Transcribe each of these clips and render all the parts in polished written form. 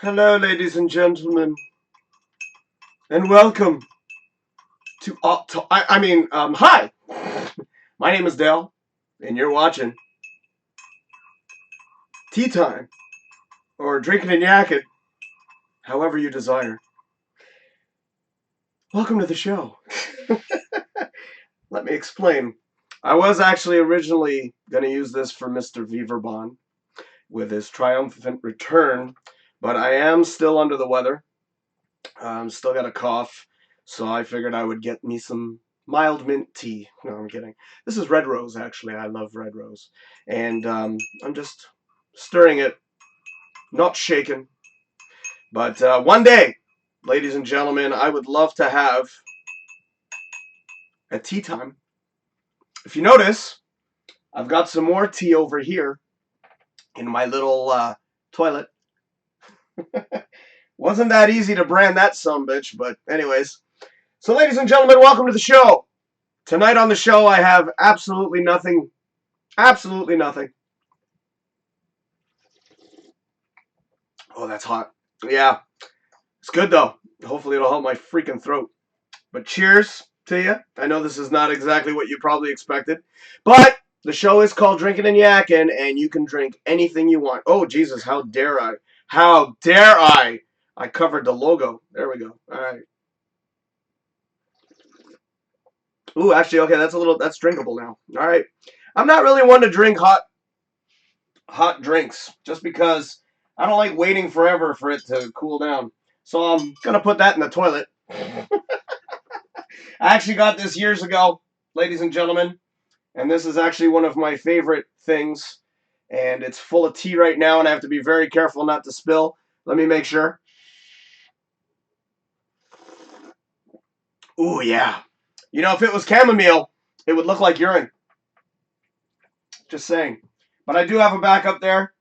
Hello, ladies and gentlemen, and welcome to. Hi. My name is Dale, and you're watching Tea Time or Drinkin and Yakkin, however you desire. Welcome to the show. Let me explain. I was actually originally going to use this for Mr. Viverbon with his triumphant return, but I am still under the weather. Still got a cough, so I figured I would get me some mild mint tea. No, I'm kidding. This is red rose, actually. I love red rose. And I'm just stirring it, not shaken. But one day, ladies and gentlemen, I would love to have a tea time. If you notice, I've got some more tea over here in my little toilet. Wasn't that easy to brand that sumbitch, but anyways. So ladies and gentlemen, welcome to the show. Tonight on the show, I have absolutely nothing. Absolutely nothing. Oh, that's hot. Yeah, it's good though. Hopefully it'll help my freaking throat. But cheers to you. I know this is not exactly what you probably expected, but the show is called Drinkin and Yakkin, and you can drink anything you want. Oh, Jesus, how dare I? How dare I? I covered the logo. There we go. All right. Ooh, actually, okay, that's drinkable now. All right. I'm not really one to drink hot drinks just because I don't like waiting forever for it to cool down. So I'm gonna put that in the toilet. I actually got this years ago, ladies and gentlemen, and this is actually one of my favorite things. And it's full of tea right now, and I have to be very careful not to spill. Let me make sure. Ooh, yeah. You know, if it was chamomile, it would look like urine. Just saying. But I do have a backup there,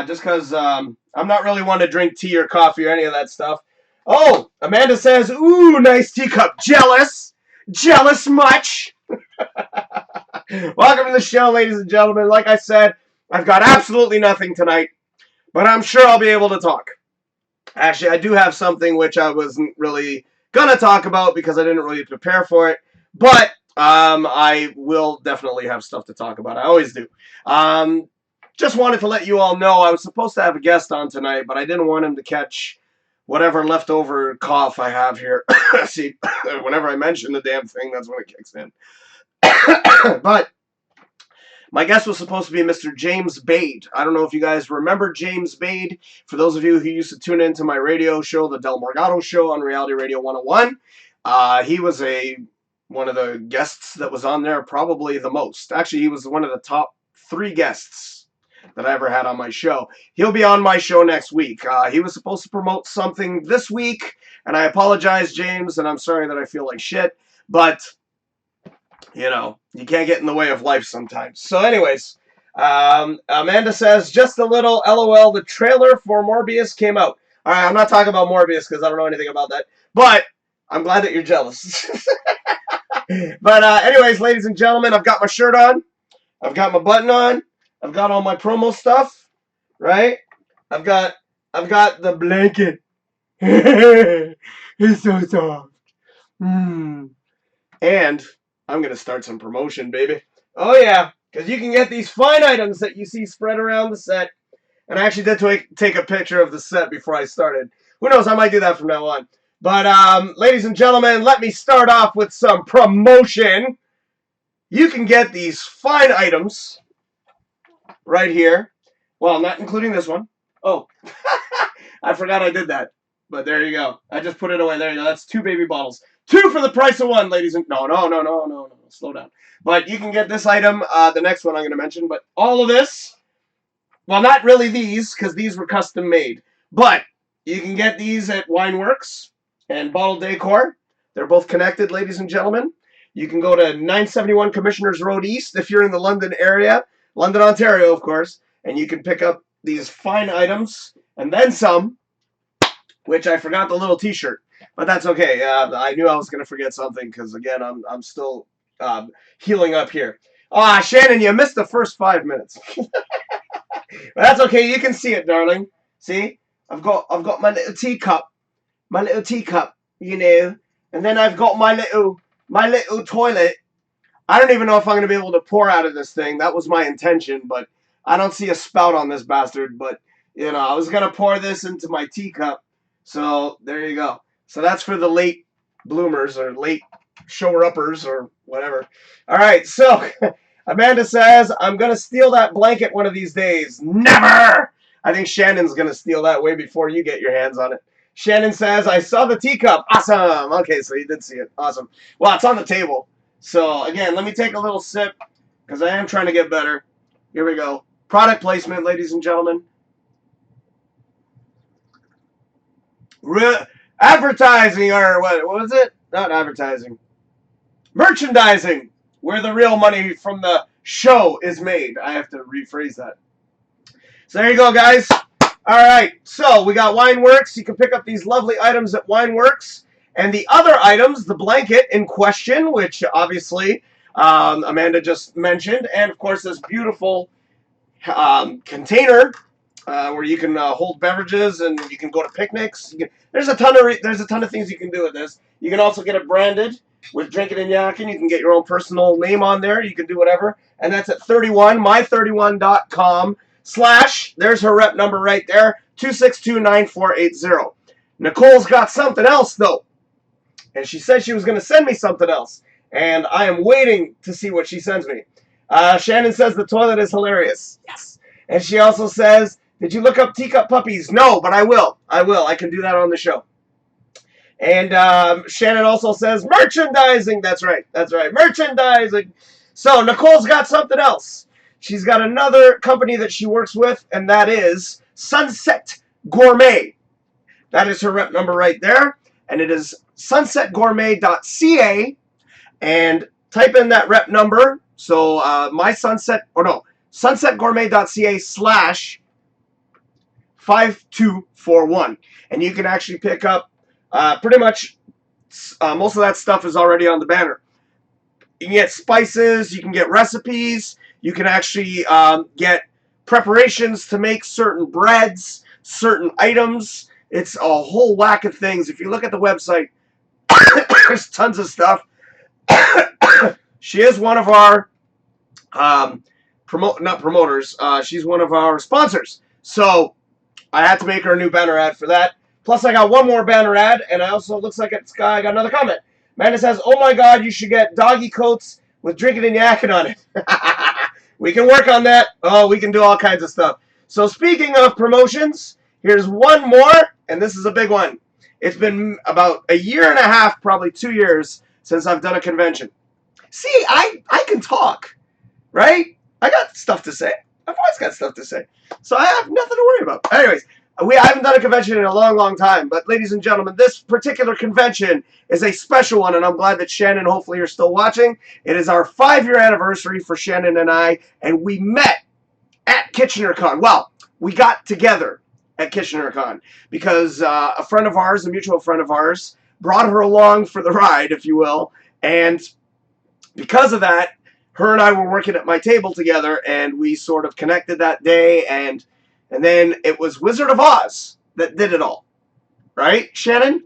just because I'm not really one to drink tea or coffee or any of that stuff. Oh, Amanda says, ooh, nice teacup. Jealous? Jealous much? Welcome to the show, ladies and gentlemen. Like I said, I've got absolutely nothing tonight, but I'm sure I'll be able to talk. Actually, I do have something which I wasn't really going to talk about because I didn't really prepare for it, but I will definitely have stuff to talk about. I always do. Just wanted to let you all know I was supposed to have a guest on tonight, but I didn't want him to catch whatever leftover cough I have here. See, whenever I mention the damn thing, that's when it kicks in. But my guest was supposed to be Mr. James Bade. I don't know if you guys remember James Bade. For those of you who used to tune into my radio show, the Del Morgado Show on Reality Radio 101, he was one of the guests that was on there probably the most. Actually, he was one of the top 3 guests that I ever had on my show. He'll be on my show next week. He was supposed to promote something this week, and I apologize, James, and I'm sorry that I feel like shit, but you know, you can't get in the way of life sometimes. So anyways, Amanda says, just a little LOL, the trailer for Morbius came out. All right, I'm not talking about Morbius because I don't know anything about that, but I'm glad that you're jealous. But anyways, ladies and gentlemen, I've got my shirt on. I've got my button on. I've got all my promo stuff, right? I've got the blanket. It's so soft. And I'm going to start some promotion, baby. Oh, yeah, because you can get these fine items that you see spread around the set. And I actually did take a picture of the set before I started. Who knows, I might do that from now on. But, ladies and gentlemen, let me start off with some promotion. You can get these fine items right here. Well, not including this one. Oh, I forgot I did that. But there you go. I just put it away. There you go. That's 2 baby bottles. 2 for the price of 1, ladies and... No. Slow down. But you can get this item, the next one I'm going to mention. But all of this... Well, not really these, because these were custom made. But you can get these at Wineworks and Bottle Decor. They're both connected, ladies and gentlemen. You can go to 971 Commissioners Road East if you're in the London area. London, Ontario, of course. And you can pick up these fine items and then some, which I forgot the little t-shirt. But that's okay. I knew I was going to forget something because, again, I'm still healing up here. Ah, Shannon, you missed the first 5 minutes. But that's okay. You can see it, darling. See? I've got my little teacup, you know, and then I've got my little toilet. I don't even know if I'm going to be able to pour out of this thing. That was my intention, but I don't see a spout on this bastard. But, you know, I was going to pour this into my teacup. So, there you go. So, that's for the late bloomers or late shower-uppers or whatever. All right, so Amanda says, I'm going to steal that blanket one of these days. Never! I think Shannon's going to steal that way before you get your hands on it. Shannon says, I saw the teacup. Awesome. Okay, so you did see it. Awesome. Well, it's on the table. So, again, let me take a little sip because I am trying to get better. Here we go. Product placement, ladies and gentlemen. Advertising, or what was it? Not advertising. Merchandising, where the real money from the show is made. I have to rephrase that. So, there you go, guys. All right, so we got Wineworks. You can pick up these lovely items at Wineworks. And the other items, the blanket in question, which obviously Amanda just mentioned, and of course this beautiful container where you can hold beverages and you can go to picnics. There's a ton of things you can do with this. You can also get it branded with Drinkin Yakkin. You can get your own personal name on there. You can do whatever, and that's at 31my31.com/ there's her rep number right there, 2629480. Nicole's got something else though. And she said she was going to send me something else. And I am waiting to see what she sends me. Shannon says the toilet is hilarious. Yes. And she also says, did you look up teacup puppies? No, but I will. I can do that on the show. And Shannon also says merchandising. That's right. Merchandising. So Nicole's got something else. She's got another company that she works with, and that is Sunset Gourmet. That is her rep number right there. And it is sunsetgourmet.ca, and type in that rep number. So sunsetgourmet.ca/5241, and you can actually pick up pretty much most of that stuff is already on the banner. You can get spices, you can get recipes, you can actually get preparations to make certain breads, certain items. It's a whole whack of things. If you look at the website, there's tons of stuff. She is one of our promoters. She's one of our sponsors. So I had to make her a new banner ad for that. Plus, I got one more banner ad, and I also looks like I got another comment. Amanda says, "Oh my God, you should get doggy coats with Drinkin Yakkin on it." We can work on that. Oh, we can do all kinds of stuff. So speaking of promotions, here's one more, and this is a big one. It's been about a year and a half, probably 2 years, since I've done a convention. See, I can talk, right? I got stuff to say. I've always got stuff to say. So I have nothing to worry about. Anyways, I haven't done a convention in a long, long time. But ladies and gentlemen, this particular convention is a special one, and I'm glad that Shannon, hopefully you're still watching. It is our 5-year anniversary for Shannon and I, and we met at KitchenerCon. Well, we got together at KitchenerCon because a friend of ours, a mutual friend of ours, brought her along for the ride, if you will, and because of that, her and I were working at my table together, and we sort of connected that day, and then it was Wizard of Oz that did it all. Right, Shannon?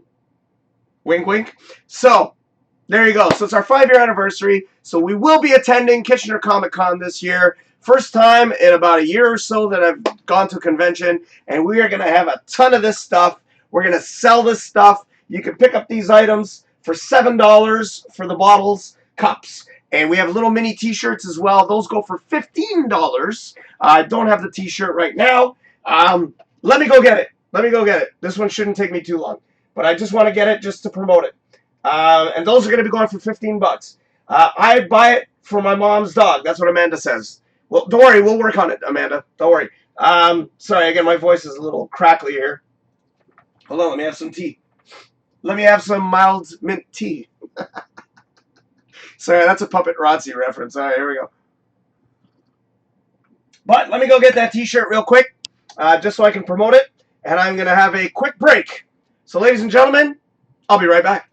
Wink, wink. So, there you go. So, it's our 5-year anniversary, so we will be attending Kitchener Comic Con this year. First time in about a year or so that I've gone to a convention, and we are going to have a ton of this stuff. We're going to sell this stuff. You can pick up these items for $7 for the bottles, cups. And we have little mini t-shirts as well. Those go for $15. I don't have the t-shirt right now. Let me go get it. This one shouldn't take me too long. But I just want to get it just to promote it. And those are going to be going for $15. I buy it for my mom's dog. That's what Amanda says. Well, don't worry. We'll work on it, Amanda. Don't worry. Sorry, again, my voice is a little crackly here. Hold on. Let me have some tea. Let me have some mild mint tea. Sorry, that's a Puppet Rotzi reference. All right, here we go. But let me go get that t-shirt real quick, just so I can promote it. And I'm going to have a quick break. So, ladies and gentlemen, I'll be right back.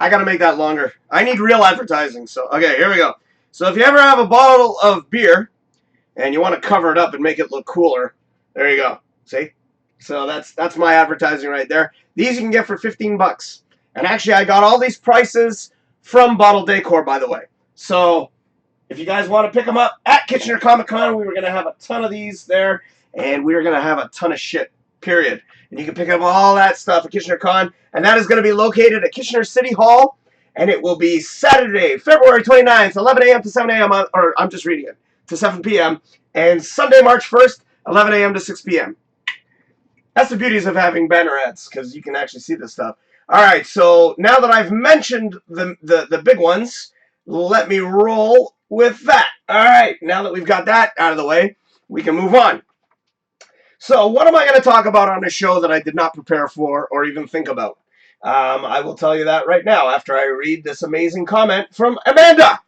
I got to make that longer. I need real advertising. So, okay, here we go. So if you ever have a bottle of beer and you want to cover it up and make it look cooler, there you go. See? So that's my advertising right there. These you can get for 15 bucks. And actually, I got all these prices from Bottle Decor, by the way. So if you guys want to pick them up at Kitchener Comic Con, we were going to have a ton of these there, and we were going to have a ton of shit, period. And you can pick up all that stuff at Kitchener Con, and that is going to be located at Kitchener City Hall, and it will be Saturday, February 29th, 11 a.m. to 7 a.m., or I'm just reading it, to 7 p.m., and Sunday, March 1st, 11 a.m. to 6 p.m. That's the beauties of having banner ads, because you can actually see this stuff. All right, so now that I've mentioned the big ones, let me roll with that. All right, now that we've got that out of the way, we can move on. So what am I going to talk about on a show that I did not prepare for or even think about? I will tell you that right now after I read this amazing comment from Amanda.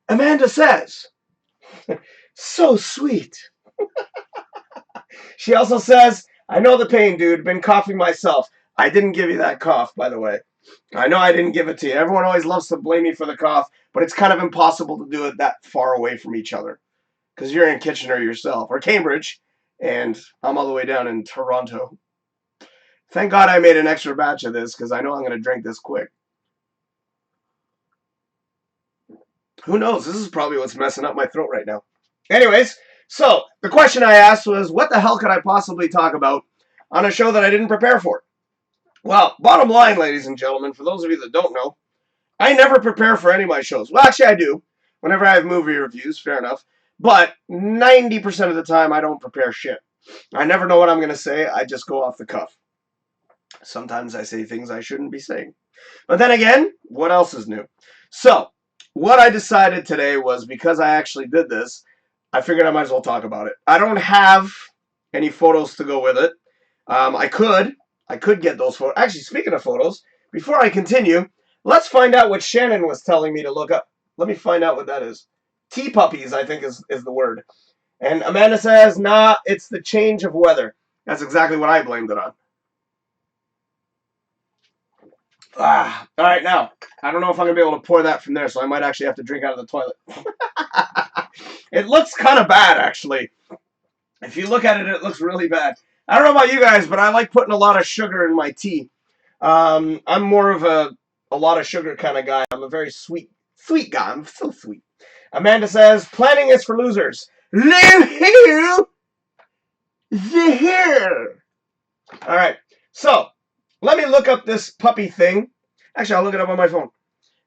Amanda says, so sweet. She also says, I know the pain, dude. Been coughing myself. I didn't give you that cough, by the way. I know I didn't give it to you. Everyone always loves to blame me for the cough, but it's kind of impossible to do it that far away from each other. Because you're in Kitchener yourself, or Cambridge, and I'm all the way down in Toronto. Thank God I made an extra batch of this, because I know I'm going to drink this quick. Who knows? This is probably what's messing up my throat right now. Anyways, so the question I asked was, what the hell could I possibly talk about on a show that I didn't prepare for? Well, bottom line, ladies and gentlemen, for those of you that don't know, I never prepare for any of my shows. Well, actually, I do. Whenever I have movie reviews, fair enough. But 90% of the time, I don't prepare shit. I never know what I'm going to say. I just go off the cuff. Sometimes I say things I shouldn't be saying. But then again, what else is new? So, what I decided today was, because I actually did this, I figured I might as well talk about it. I don't have any photos to go with it. I could get those photos. Actually, speaking of photos, before I continue, let's find out what Shannon was telling me to look up. Let me find out what that is. Tea puppies, I think, is the word. And Amanda says, nah, it's the change of weather. That's exactly what I blamed it on. All right, now, I don't know if I'm going to be able to pour that from there, so I might actually have to drink out of the toilet. It looks kind of bad, actually. If you look at it, it looks really bad. I don't know about you guys, but I like putting a lot of sugar in my tea. I'm more of a lot of sugar kind of guy. I'm a very sweet guy. I'm so sweet. Amanda says, planning is for losers. Live here. The here. All right. So, let me look up this puppy thing. Actually, I'll look it up on my phone.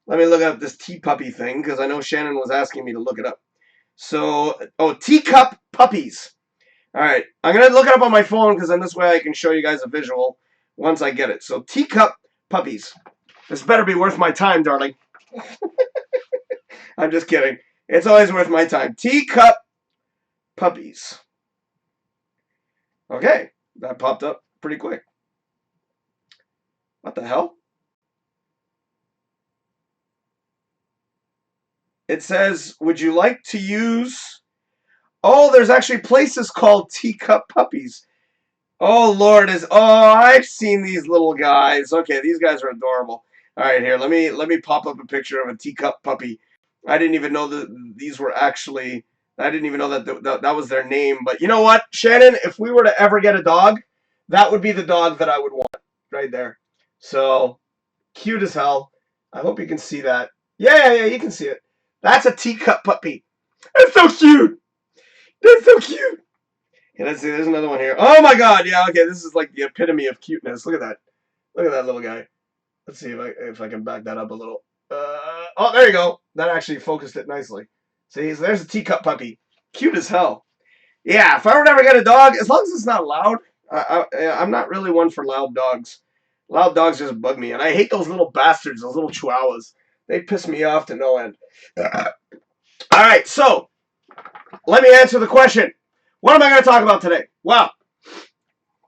Let me look up this tea puppy thing, because I know Shannon was asking me to look it up. So, teacup puppies. All right. I'm going to look it up on my phone, because then this way I can show you guys a visual once I get it. So, teacup puppies. This better be worth my time, darling. I'm just kidding. It's always worth my time. Teacup puppies. Okay. That popped up pretty quick. What the hell? It says, would you like to use... Oh, there's actually places called teacup puppies. Oh, Lord. I've seen these little guys. Okay, these guys are adorable. All right, here. Let me pop up a picture of a teacup puppy. I didn't even know that these were actually... I didn't even know that was their name. But you know what, Shannon? If we were to ever get a dog, that would be the dog that I would want right there. So, cute as hell. I hope you can see that. Yeah, you can see it. That's a teacup puppy. That's so cute. That's so cute. Okay, let's see. There's another one here. Oh, my God. Yeah, okay. This is like the epitome of cuteness. Look at that. Look at that little guy. Let's see if I can back that up a little. Oh, there you go. That actually focused it nicely. See, so there's a teacup puppy. Cute as hell. Yeah, if I were to ever get a dog, as long as it's not loud, I'm not really one for loud dogs. Loud dogs just bug me, and I hate those little bastards, those little chihuahuas. They piss me off to no end. All right, so let me answer the question. What am I going to talk about today? Well,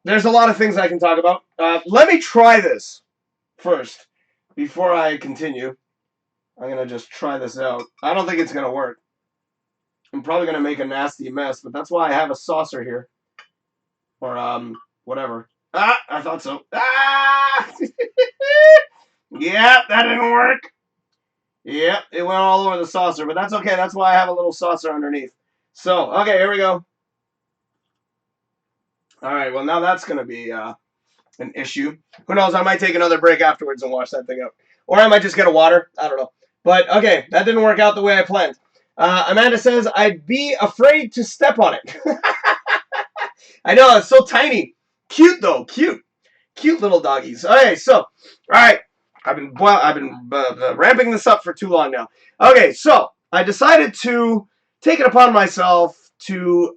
there's a lot of things I can talk about. Let me try this first before I continue. I'm going to just try this out. I don't think it's going to work. I'm probably going to make a nasty mess, but that's why I have a saucer here. Or, whatever. I thought so. Yep, that didn't work. Yep, it went all over the saucer, but that's okay. That's why I have a little saucer underneath. So, okay, here we go. All right, well, now that's going to be an issue. Who knows? I might take another break afterwards and wash that thing up. Or I might just get a water. I don't know. But, okay, that didn't work out the way I planned. Amanda says, I'd be afraid to step on it. I know, it's so tiny. Cute, though. Cute. Cute little doggies. Okay, so, all right. I've been ramping this up for too long now. Okay, so I decided to take it upon myself to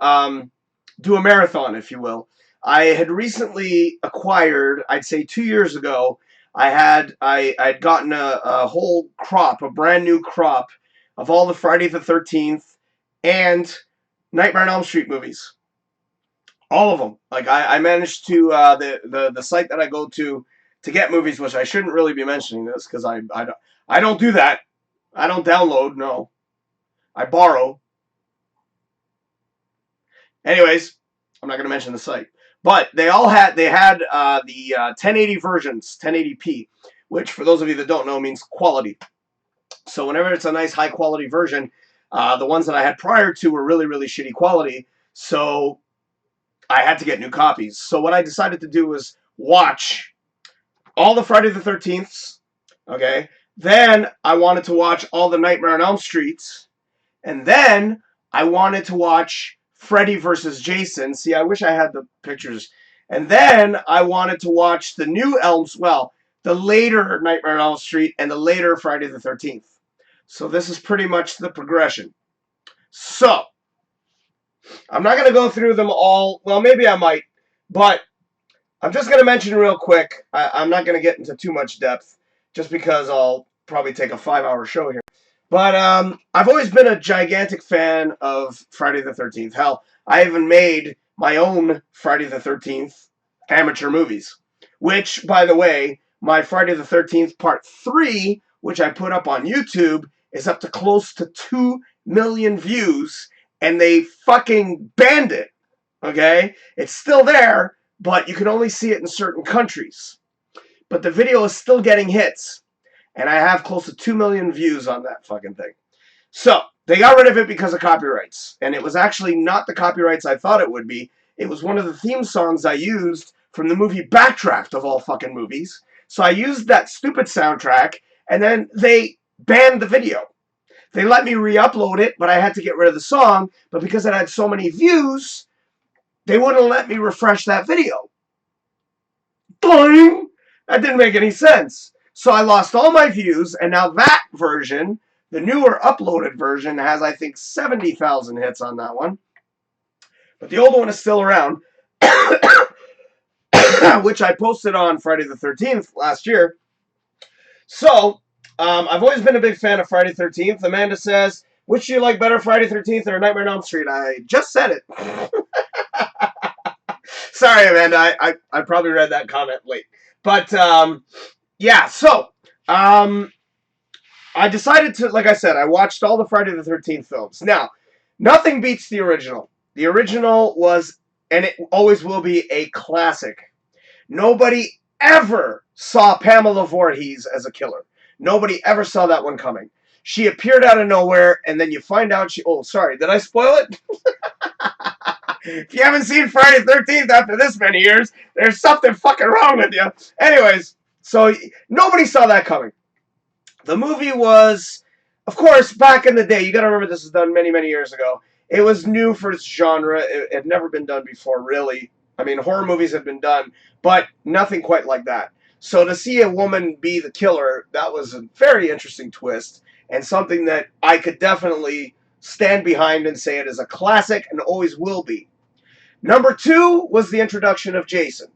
do a marathon, if you will. I had recently acquired, I'd say 2 years ago, I'd gotten a whole crop, a brand new crop of all the Friday the 13th and Nightmare on Elm Street movies. All of them. Like I managed to the site that I go to get movies, which I shouldn't really be mentioning this because I don't do that. I don't download. No, I borrow. Anyways, I'm not going to mention the site, but they had the 1080 versions, 1080p, which for those of you that don't know means quality. So whenever it's a nice high quality version, the ones that I had prior to were really really shitty quality. So I had to get new copies. So what I decided to do was watch all the Friday the 13th. Okay. Then I wanted to watch all the Nightmare on Elm Streets. And then I wanted to watch Freddy versus Jason. See, I wish I had the pictures. And then I wanted to watch the new the later Nightmare on Elm Street and the later Friday the 13th. So this is pretty much the progression. So I'm not going to go through them all. Well, maybe I might, but I'm just going to mention real quick. I'm not going to get into too much depth just because I'll probably take a 5-hour show here. But I've always been a gigantic fan of Friday the 13th. Hell, I even made my own Friday the 13th amateur movies. Which, by the way, my Friday the 13th Part 3, which I put up on YouTube, is up to close to 2 million views. And they fucking banned it, okay? It's still there, but you can only see it in certain countries. But the video is still getting hits. And I have close to 2 million views on that fucking thing. So, they got rid of it because of copyrights. And it was actually not the copyrights I thought it would be. It was one of the theme songs I used from the movie Backdraft, of all fucking movies. So I used that stupid soundtrack, and then they banned the video. They let me re-upload it, but I had to get rid of the song. But because it had so many views, they wouldn't let me refresh that video. Boing! That didn't make any sense. So I lost all my views, and now that version, the newer uploaded version, has, I think, 70,000 hits on that one. But the old one is still around, which I posted on Friday the 13th last year. So I've always been a big fan of Friday the 13th. Amanda says, which do you like better, Friday the 13th or Nightmare on Elm Street? I just said it. Sorry, Amanda. I probably read that comment late. But, yeah, so I decided to, like I said, I watched all the Friday the 13th films. Now, nothing beats the original. The original was, and it always will be, a classic. Nobody ever saw Pamela Voorhees as a killer. Nobody ever saw that one coming. She appeared out of nowhere, and then you find out she... Oh, sorry. Did I spoil it? If you haven't seen Friday the 13th after this many years, there's something fucking wrong with you. Anyways, so nobody saw that coming. The movie was, of course, back in the day. You got to remember this was done many, many years ago. It was new for its genre. It had never been done before, really. I mean, horror movies had been done, but nothing quite like that. So to see a woman be the killer, that was a very interesting twist and something that I could definitely stand behind and say it is a classic and always will be. Number 2 was the introduction of Jason.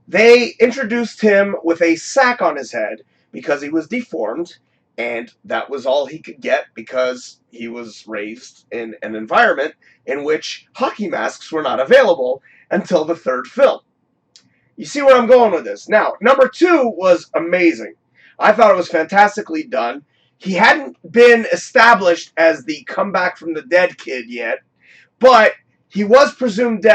They introduced him with a sack on his head because he was deformed, and that was all he could get because he was raised in an environment in which hockey masks were not available until the 3rd film. You see where I'm going with this. Now, number 2 was amazing. I thought it was fantastically done. He hadn't been established as the comeback from the dead kid yet, but he was presumed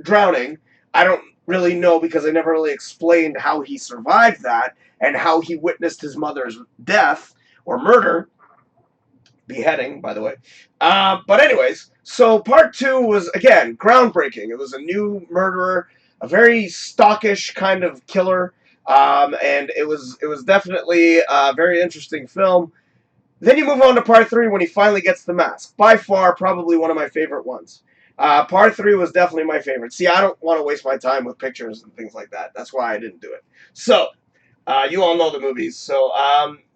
drowning. I don't really know because they never really explained how he survived that and how he witnessed his mother's death or murder. Beheading, by the way. But anyways, so part 2 was, again, groundbreaking. It was a new murderer, a very stockish kind of killer, and it was definitely a very interesting film. Then you move on to part 3 when he finally gets the mask. By far, probably one of my favorite ones. Part 3 was definitely my favorite. See, I don't want to waste my time with pictures and things like that. That's why I didn't do it. So, you all know the movies. So,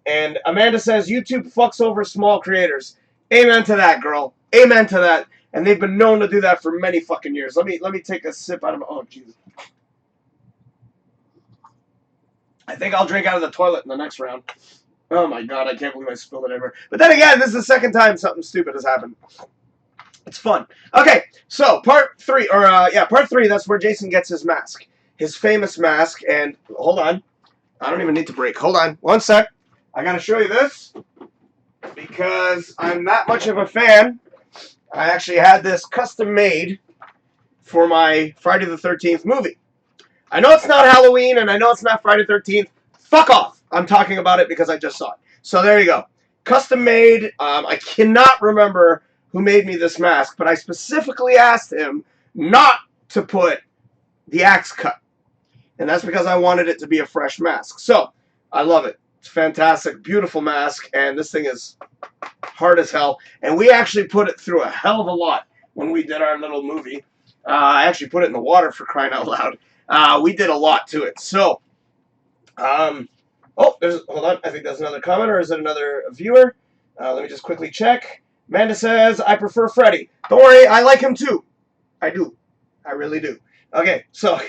and Amanda says, YouTube fucks over small creators. Amen to that, girl. Amen to that. And they've been known to do that for many fucking years. Let me take a sip out of my... Oh, Jesus. I think I'll drink out of the toilet in the next round. Oh my god, I can't believe I spilled it everywhere. But then again, this is the second time something stupid has happened. It's fun. Okay, so part 3, or part 3, that's where Jason gets his mask. His famous mask, and hold on. I don't even need to break. Hold on, one sec. I gotta show you this, because I'm that much of a fan. I actually had this custom made for my Friday the 13th movie. I know it's not Halloween, and I know it's not Friday the 13th. Fuck off. I'm talking about it because I just saw it. So there you go. Custom made. I cannot remember who made me this mask, but I specifically asked him not to put the axe cut. And that's because I wanted it to be a fresh mask. So, I love it. It's fantastic. Beautiful mask. And this thing is hard as hell. And we actually put it through a hell of a lot when we did our little movie. I actually put it in the water, for crying out loud. We did a lot to it. So, hold on. I think that's another comment, or is it another viewer? Let me just quickly check. Amanda says, I prefer Freddy. Don't worry, I like him too. I do. I really do. Okay, so,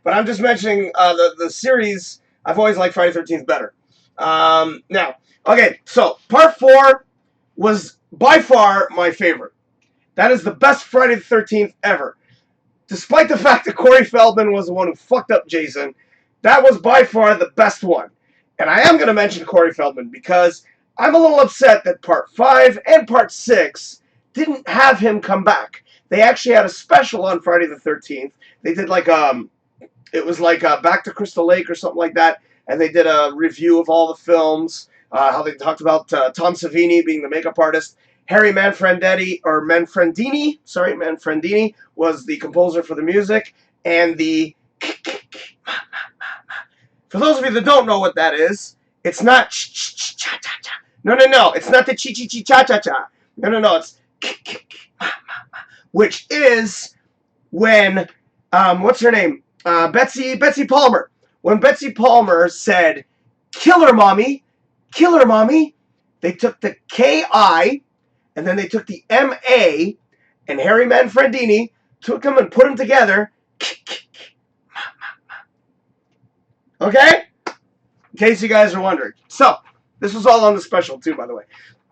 but I'm just mentioning the series. I've always liked Friday the 13th better. Now, okay, so part 4 was by far my favorite. That is the best Friday the 13th ever. Despite the fact that Corey Feldman was the one who fucked up Jason, that was by far the best one. And I am going to mention Corey Feldman because I'm a little upset that part 5 and part 6 didn't have him come back. They actually had a special on Friday the 13th. They did like, it was like Back to Crystal Lake or something like that. And they did a review of all the films, how they talked about Tom Savini being the makeup artist. Harry Manfredini was the composer for the music. And the... For those of you that don't know what that is, it's not ch-ch-ch-cha-cha-cha. No. It's not the chi-chi-chi-cha-cha-cha. No. It's which is when, what's her name? Betsy Palmer. When Betsy Palmer said, killer mommy, they took the K-I, and then they took the M-A, and Harry Manfredini took them and put them together. Okay? In case you guys are wondering. So, this was all on the special too, by the way.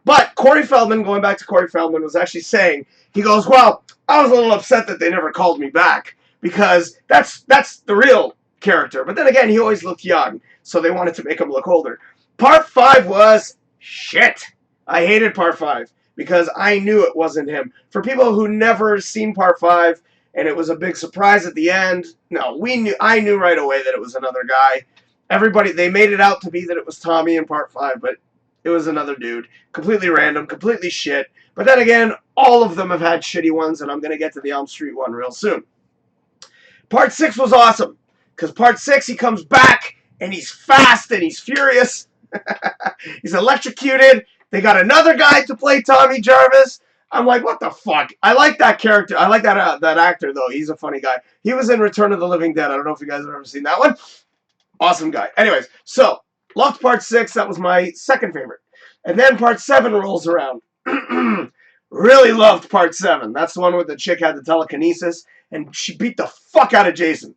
But Corey Feldman, going back to Corey Feldman, was actually saying, he goes, well, I was a little upset that they never called me back because that's the real character. But then again, he always looked young, so they wanted to make him look older. Part 5 was shit. I hated part 5 because I knew it wasn't him. For people who never seen part 5 and it was a big surprise at the end, no, I knew right away that it was another guy. They made it out to be that it was Tommy in part 5, but it was another dude. Completely random, completely shit. But then again, all of them have had shitty ones, and I'm going to get to the Elm Street one real soon. Part 6 was awesome, because part 6, he comes back, and he's fast, and he's furious. He's electrocuted. They got another guy to play Tommy Jarvis. I'm like, what the fuck? I like that character. I like that actor, though. He's a funny guy. He was in Return of the Living Dead. I don't know if you guys have ever seen that one. Awesome guy. Anyways, so, loved part 6. That was my second favorite. And then part 7 rolls around. Really loved part 7. That's the one where the chick had the telekinesis, and she beat the fuck out of Jason.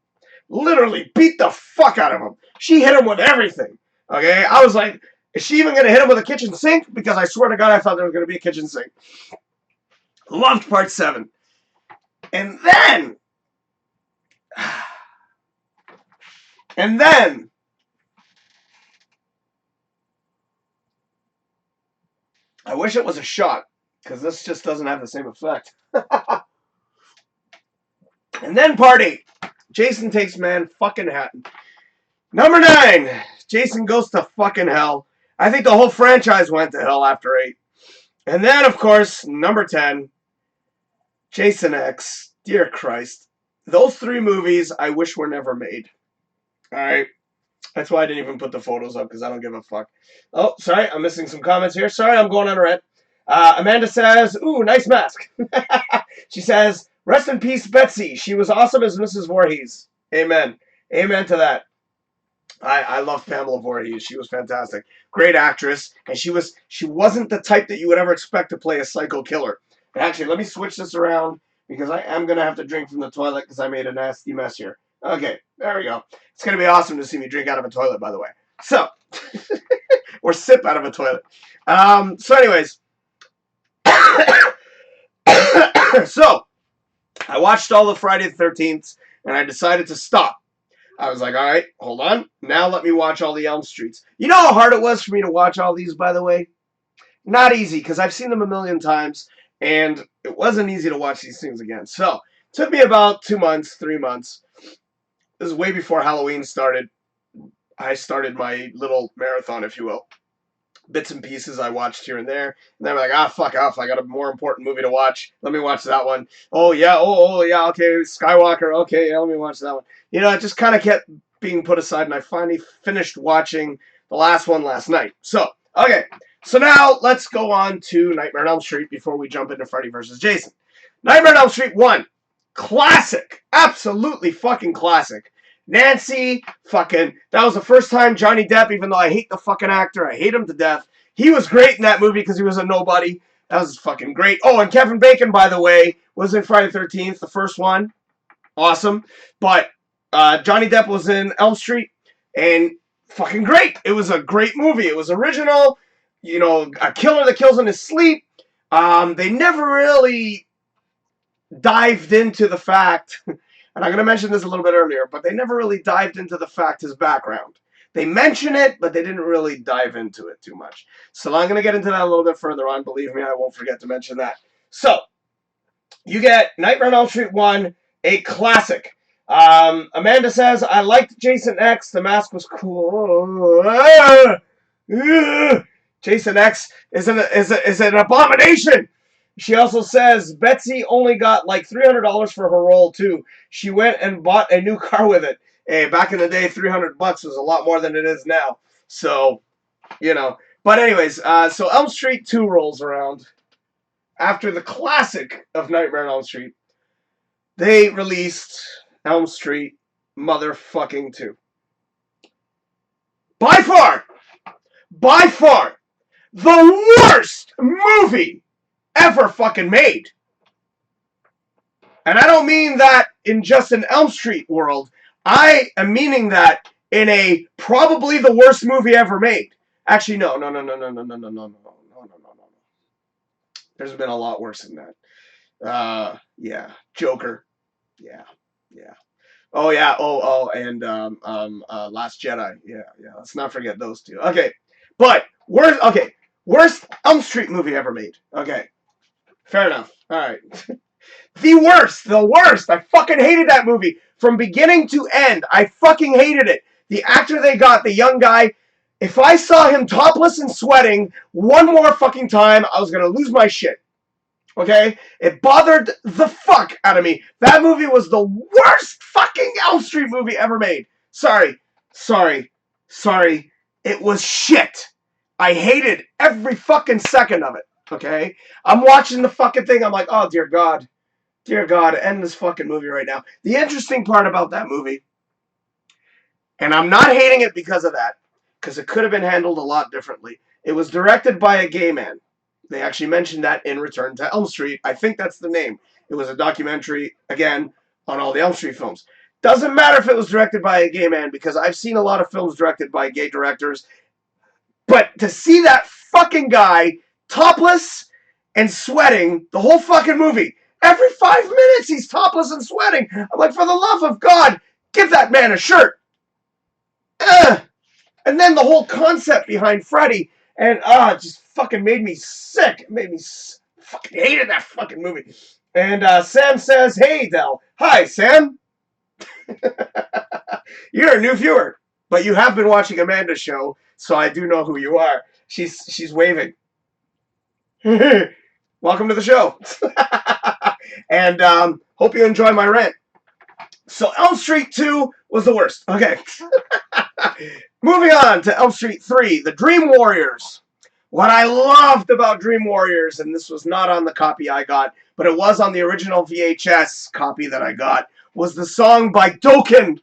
Literally beat the fuck out of him. She hit him with everything. Okay? I was like, is she even going to hit him with a kitchen sink? Because I swear to God, I thought there was going to be a kitchen sink. Loved part 7. And then... I wish it was a shot, because this just doesn't have the same effect. And then part 8. Jason Takes Manhattan. Number 9, Jason Goes to fucking Hell. I think the whole franchise went to hell after 8. And then, of course, number 10, Jason X. Dear Christ. Those 3 movies I wish were never made. Alright. That's why I didn't even put the photos up, because I don't give a fuck. Oh, sorry, I'm missing some comments here. Sorry, I'm going on a rant. Amanda says, ooh, nice mask. She says, rest in peace, Betsy. She was awesome as Mrs. Voorhees. Amen. Amen to that. I love Pamela Voorhees. She was fantastic. Great actress. And she wasn't the type that you would ever expect to play a psycho killer. And actually, let me switch this around, because I am going to have to drink from the toilet because I made a nasty mess here. Okay, there we go. It's going to be awesome to see me drink out of a toilet, by the way. So, or sip out of a toilet. So anyways. So, I watched all the Friday the 13th, and I decided to stop. I was like, all right, hold on. Now let me watch all the Elm Streets. You know how hard it was for me to watch all these, by the way? Not easy, because I've seen them a million times, and it wasn't easy to watch these things again. So, it took me about 2 months, 3 months. This is way before Halloween started. I started my little marathon, if you will. Bits and pieces I watched here and there. And then I'm like, fuck off. I got a more important movie to watch. Let me watch that one. Oh, yeah. Oh, yeah. Okay. Skywalker. Okay. Yeah, let me watch that one. You know, it just kind of kept being put aside. And I finally finished watching the last one last night. So, okay. So now let's go on to Nightmare on Elm Street before we jump into Freddy vs. Jason. Nightmare on Elm Street 1. Classic. Absolutely fucking classic. Nancy, fucking, that was the first time Johnny Depp, even though I hate the fucking actor, I hate him to death, he was great in that movie because he was a nobody. That was fucking great. Oh, and Kevin Bacon, by the way, was in Friday the 13th, the first one. Awesome. But Johnny Depp was in Elm Street, and fucking great. It was a great movie. It was original. You know, a killer that kills in his sleep. They never really dived into the fact, and I'm going to mention this a little bit earlier, but they never really dived into the fact, his background. They mention it, but they didn't really dive into it too much. So I'm going to get into that a little bit further on. Believe me, I won't forget to mention that. So, you get Nightmare on Elm Street 1, a classic. Amanda says, I liked Jason X. The mask was cool. Jason X is an abomination. She also says, Betsy only got like $300 for her role, too. She went and bought a new car with it. Hey, back in the day, $300 was a lot more than it is now. So, you know. But anyways, so Elm Street 2 rolls around. After the classic of Nightmare on Elm Street, they released Elm Street motherfucking 2. By far, the worst movie ever fucking made. And I don't mean that in just an Elm Street world. I am meaning that in a probably the worst movie ever made. Actually, no. There's been a lot worse than that. Yeah. Joker. Yeah. Oh, yeah. And Last Jedi. Yeah. Let's not forget those two. Okay. But, worst Elm Street movie ever made. Okay. Fair enough. All right. The worst. I fucking hated that movie. From beginning to end, I fucking hated it. The actor they got, the young guy, if I saw him topless and sweating one more fucking time, I was going to lose my shit. Okay? It bothered the fuck out of me. That movie was the worst fucking Elm Street movie ever made. Sorry. It was shit. I hated every fucking second of it. Okay? I'm watching the fucking thing. I'm like, oh, dear God, end this fucking movie right now. The interesting part about that movie, and I'm not hating it because of that, because it could have been handled a lot differently. It was directed by a gay man. They actually mentioned that in Return to Elm Street. I think that's the name. It was a documentary, again, on all the Elm Street films. Doesn't matter if it was directed by a gay man, because I've seen a lot of films directed by gay directors. But to see that fucking guy topless and sweating the whole fucking movie, every 5 minutes he's topless and sweating. I'm like, for the love of God, give that man a shirt. And then the whole concept behind Freddy, and it just fucking made me sick. It made me fucking hated that fucking movie. And Sam says, hey, Del. Hi, Sam. You're a new viewer, but you have been watching Amanda's show, so I do know who you are. She's waving. Welcome to the show. And hope you enjoy my rant. So Elm Street 2 was the worst. Okay. Moving on to Elm Street 3, The Dream Warriors. What I loved about Dream Warriors, and this was not on the copy I got, but it was on the original VHS copy that I got, was the song by Dokken.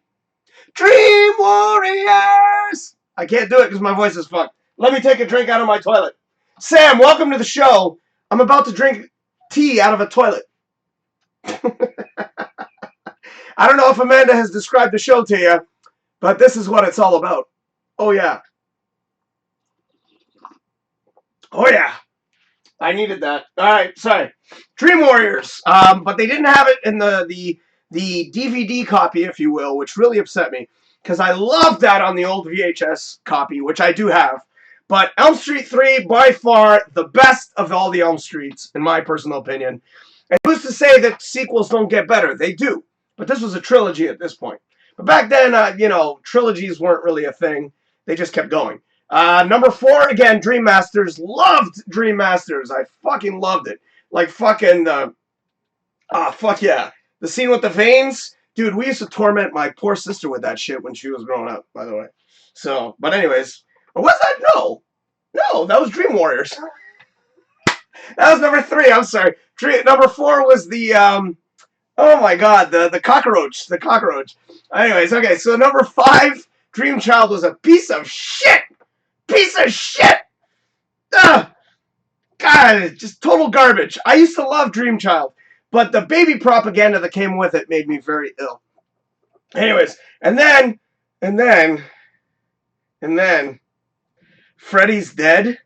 Dream Warriors! I can't do it because my voice is fucked. Let me take a drink out of my toilet. Sam, welcome to the show. I'm about to drink tea out of a toilet. I don't know if Amanda has described the show to you, but this is what it's all about. Oh, yeah. Oh, yeah. I needed that. All right, sorry. Dream Warriors. But they didn't have it in the DVD copy, if you will, which really upset me, because I loved that on the old VHS copy, which I do have. But Elm Street 3, by far, the best of all the Elm Streets, in my personal opinion. And who's to say that sequels don't get better? They do. But this was a trilogy at this point. But back then, trilogies weren't really a thing. They just kept going. Number 4, again, Dream Masters. Loved Dream Masters. I fucking loved it. Like fucking, fuck yeah. The scene with the veins. Dude, we used to torment my poor sister with that shit when she was growing up, by the way. So, but anyways. Or was that? No. No, that was Dream Warriors. That was number 3, I'm sorry. Number 4 was the, oh my god, the cockroach. The cockroach. Anyways, okay, so number 5, Dream Child was a piece of shit. Piece of shit. Ugh. God, just total garbage. I used to love Dream Child, but the baby propaganda that came with it made me very ill. Anyways, and then, Freddy's Dead.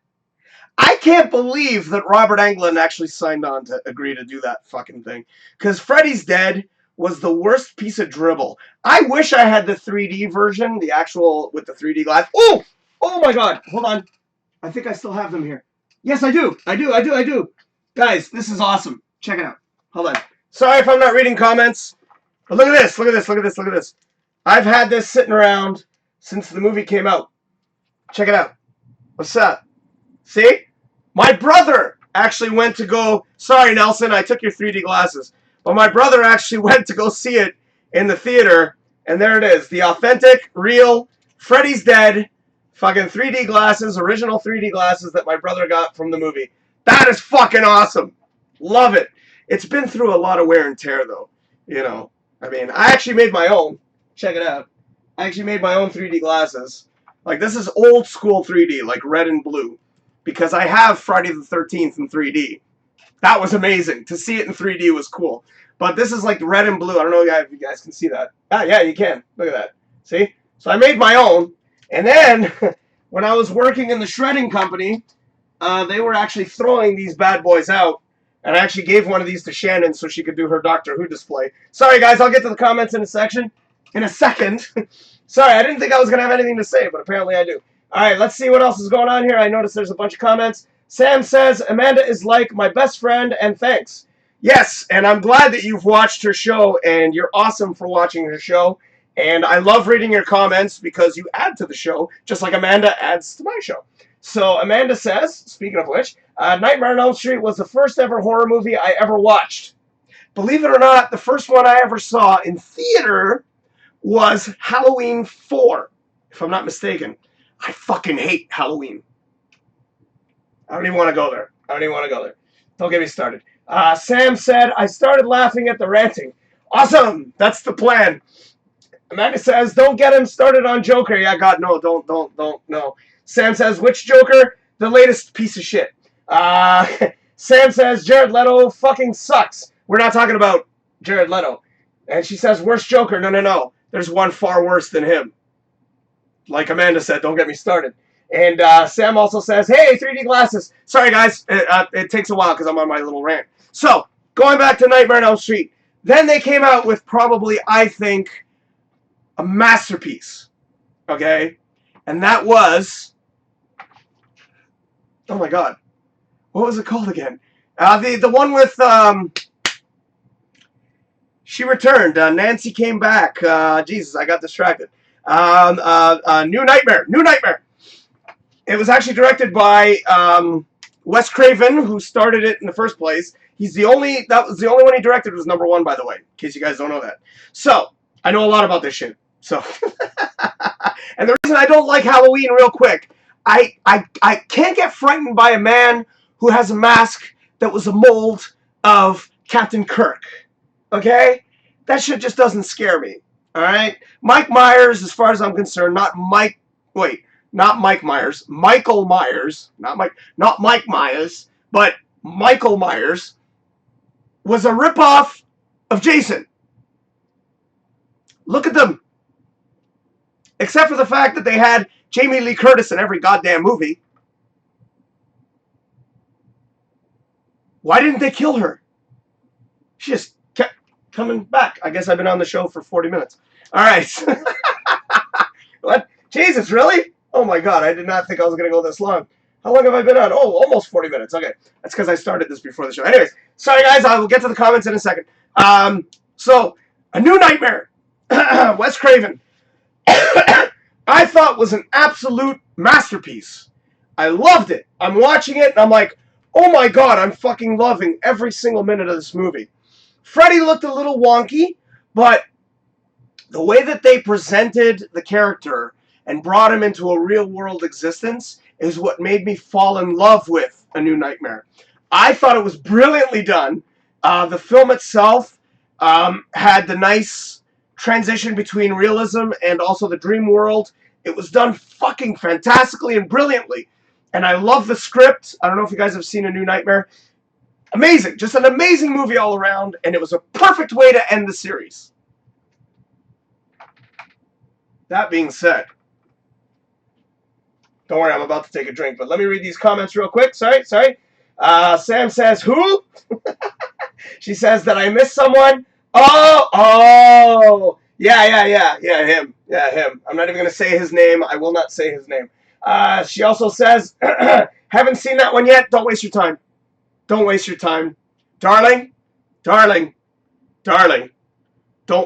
I can't believe that Robert Englund actually signed on to agree to do that fucking thing. Because Freddy's Dead was the worst piece of dribble. I wish I had the 3D version, the actual with the 3D glass. Oh! Oh my god! Hold on. I think I still have them here. Yes, I do. I do. Guys, this is awesome. Check it out. Hold on. Sorry if I'm not reading comments. But look at this. Look at this. I've had this sitting around since the movie came out. Check it out. What's up? See? My brother actually went to go... Sorry, Nelson, I took your 3D glasses. But my brother actually went to go see it in the theater. And there it is. The authentic, real, Freddy's Dead, fucking 3D glasses, original 3D glasses that my brother got from the movie. That is fucking awesome. Love it. It's been through a lot of wear and tear, though. You know, I mean, I actually made my own. Check it out. I actually made my own 3D glasses. Like, this is old school 3D, like red and blue. Because I have Friday the 13th in 3D. That was amazing. To see it in 3D was cool. But this is like red and blue. I don't know if you guys can see that. Ah, yeah, you can. Look at that. See? So I made my own. And then, when I was working in the shredding company, they were actually throwing these bad boys out. And I actually gave one of these to Shannon so she could do her Doctor Who display. Sorry, guys. I'll get to the comments in a second. Sorry, I didn't think I was going to have anything to say, but apparently I do. All right, let's see what else is going on here. I noticed there's a bunch of comments. Sam says, Amanda is like my best friend, and thanks. Yes, and I'm glad that you've watched her show, and you're awesome for watching her show. And I love reading your comments because you add to the show, just like Amanda adds to my show. So Amanda says, speaking of which, Nightmare on Elm Street was the first ever horror movie I ever watched. Believe it or not, the first one I ever saw in theater was Halloween 4, if I'm not mistaken. I fucking hate Halloween. I don't even want to go there. Don't get me started. Sam said, I started laughing at the ranting. Awesome. That's the plan. Amanda says, don't get him started on Joker. Yeah, God, no, don't, no. Sam says, which Joker? The latest piece of shit. Sam says, Jared Leto fucking sucks. We're not talking about Jared Leto. And she says, worst Joker. No. There's one far worse than him. Like Amanda said, don't get me started. And Sam also says, hey, 3D glasses. Sorry, guys. It takes a while because I'm on my little rant. So, going back to Nightmare on Elm Street. Then they came out with probably, I think, a masterpiece. Okay? And that was... Oh, my God. What was it called again? The one with... She returned. Nancy came back. Jesus, I got distracted. New Nightmare. New Nightmare. It was actually directed by Wes Craven, who started it in the first place. That was the only one he directed was number 1, by the way, in case you guys don't know that. So, I know a lot about this shit. So, and the reason I don't like Halloween, real quick, I can't get frightened by a man who has a mask that was a mold of Captain Kirk. Okay? That shit just doesn't scare me. Alright? Mike Myers, as far as I'm concerned, not Mike Myers. Michael Myers. Not Mike Myers, but Michael Myers was a ripoff of Jason. Look at them. Except for the fact that they had Jamie Lee Curtis in every goddamn movie. Why didn't they kill her? She just kept coming back. I guess I've been on the show for 40 minutes. All right. What? Jesus, really? Oh my God, I did not think I was going to go this long. How long have I been on? Oh, almost 40 minutes. Okay. That's because I started this before the show. Anyways, sorry guys, I will get to the comments in a second. So, A New Nightmare. Wes Craven. I thought was an absolute masterpiece. I loved it. I'm watching it and I'm like, oh my God, I'm fucking loving every single minute of this movie. Freddy looked a little wonky, but the way that they presented the character and brought him into a real world existence is what made me fall in love with A New Nightmare. I thought it was brilliantly done. The film itself had the nice transition between realism and also the dream world. It was done fucking fantastically and brilliantly. And I love the script. I don't know if you guys have seen A New Nightmare. Amazing. Just an amazing movie all around. And it was a perfect way to end the series. That being said, don't worry, I'm about to take a drink, but let me read these comments real quick. Sorry. Sam says, who? She says that I missed someone. Oh. Yeah, him. Yeah, him. I'm not even going to say his name. I will not say his name. She also says, haven't seen that one yet. Don't waste your time. Don't waste your time. Darling, don't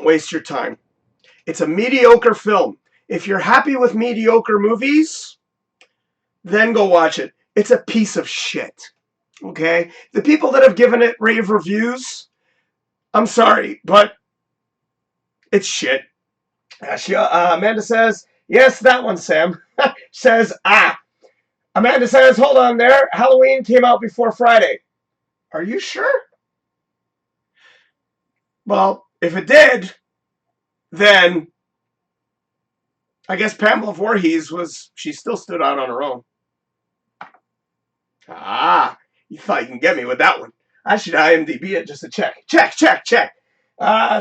waste your time. It's a mediocre film. If you're happy with mediocre movies, then go watch it. It's a piece of shit. Okay? The people that have given it rave reviews, I'm sorry, but it's shit. Amanda says, yes, that one, Sam. Says, Amanda says, hold on there. Halloween came out before Friday. Are you sure? Well, if it did, then I guess Pamela Voorhees she still stood out on her own. You thought you can get me with that one. I should IMDb it just to check. Check.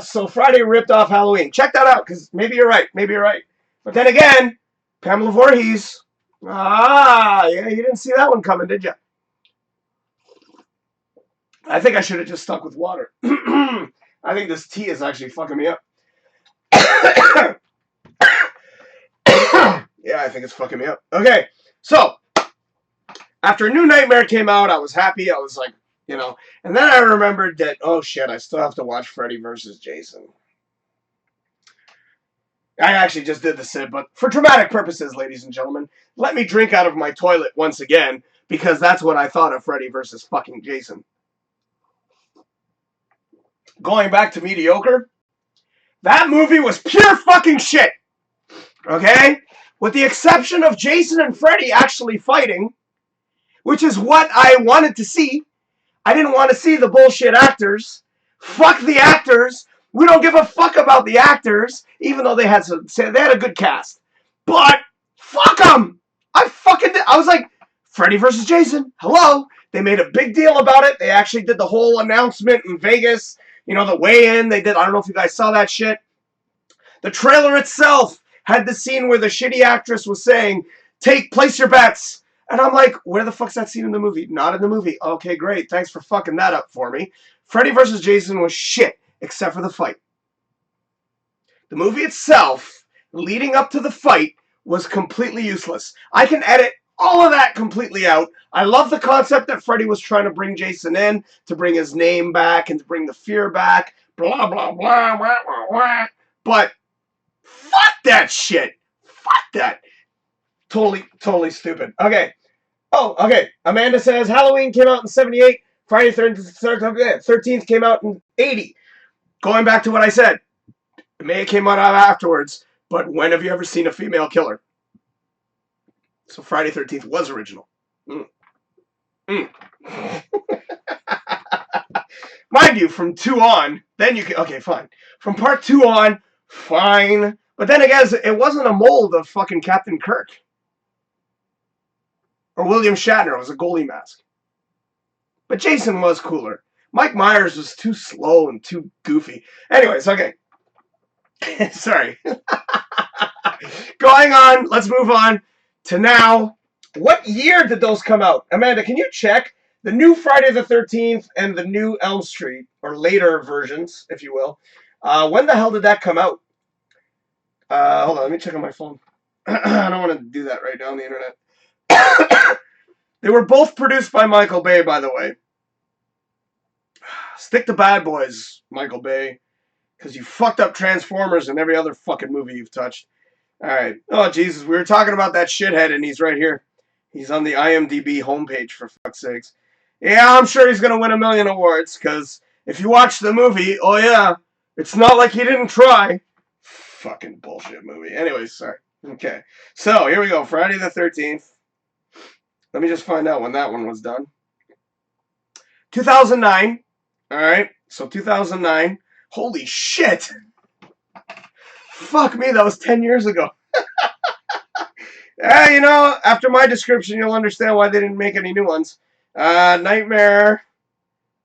So Friday ripped off Halloween. Check that out, because maybe you're right. But then again, Pamela Voorhees. Yeah, you didn't see that one coming, did you? I think I should have just stuck with water. I think this tea is actually fucking me up. Yeah, I think it's fucking me up. Okay, so after A New Nightmare came out, I was happy. I was like, and then I remembered that, oh shit, I still have to watch Freddy vs. Jason. I actually just did the SID, but for dramatic purposes, ladies and gentlemen, let me drink out of my toilet once again, because that's what I thought of Freddy vs. fucking Jason. Going back to mediocre, that movie was pure fucking shit. Okay? With the exception of Jason and Freddy actually fighting, which is what I wanted to see. I didn't want to see the bullshit actors. Fuck the actors. We don't give a fuck about the actors, even though they had a good cast. But fuck them. I was like, Freddy versus Jason. Hello. They made a big deal about it. They actually did the whole announcement in Vegas. The weigh-in. They did. I don't know if you guys saw that shit. The trailer itself had the scene where the shitty actress was saying, place your bets. And I'm like, where the fuck's that scene in the movie? Not in the movie. Okay, great. Thanks for fucking that up for me. Freddy vs. Jason was shit, except for the fight. The movie itself, leading up to the fight, was completely useless. I can edit all of that completely out. I love the concept that Freddy was trying to bring Jason in, to bring his name back and to bring the fear back. Blah, blah, blah, blah, blah, blah. But fuck that shit. Fuck that. Totally stupid. Okay. Oh, okay. Amanda says Halloween came out in 78. Friday the 13th came out in 80. Going back to what I said. It may have came out afterwards, but when have you ever seen a female killer? So Friday the 13th was original. Mind you, from 2 on, then you can... Okay, fine. From part 2 on, fine. But then again, it wasn't a mold of fucking Captain Kirk. Or William Shatner. It was a goalie mask. But Jason was cooler. Mike Myers was too slow and too goofy. Anyways, okay. Sorry. Going on, let's move on to now. What year did those come out? Amanda, can you check? The new Friday the 13th and the new Elm Street, or later versions, if you will. When the hell did that come out? Hold on, let me check on my phone. I don't want to do that right now on the internet. They were both produced by Michael Bay, by the way. Stick to Bad Boys, Michael Bay. Because you fucked up Transformers and every other fucking movie you've touched. Alright. Oh, Jesus. We were talking about that shithead, and he's right here. He's on the IMDb homepage, for fuck's sakes. Yeah, I'm sure he's going to win a million awards, because if you watch the movie, oh yeah, it's not like he didn't try. Fucking bullshit movie. Anyways, sorry. Okay. So, here we go. Friday the 13th. Let me just find out when that one was done. 2009. Alright. So, 2009. Holy shit! Fuck me, that was 10 years ago. You know, after my description, you'll understand why they didn't make any new ones. Nightmare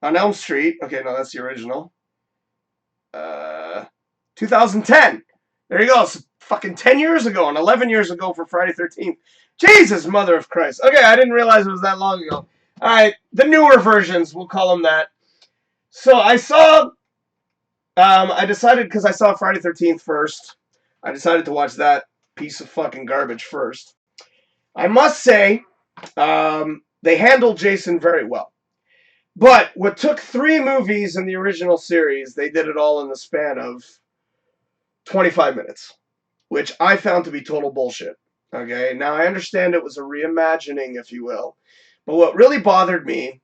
on Elm Street. Okay, no, that's the original. 2010. There you go. It's fucking 10 years ago and 11 years ago for Friday 13th. Jesus, mother of Christ. Okay, I didn't realize it was that long ago. Alright, the newer versions, we'll call them that. So, I saw... I decided, because I saw Friday 13th first, I decided to watch that piece of fucking garbage first. I must say, they handled Jason very well. But what took 3 movies in the original series, they did it all in the span of 25 minutes. Which I found to be total bullshit. Okay, now I understand it was a reimagining, if you will. But what really bothered me,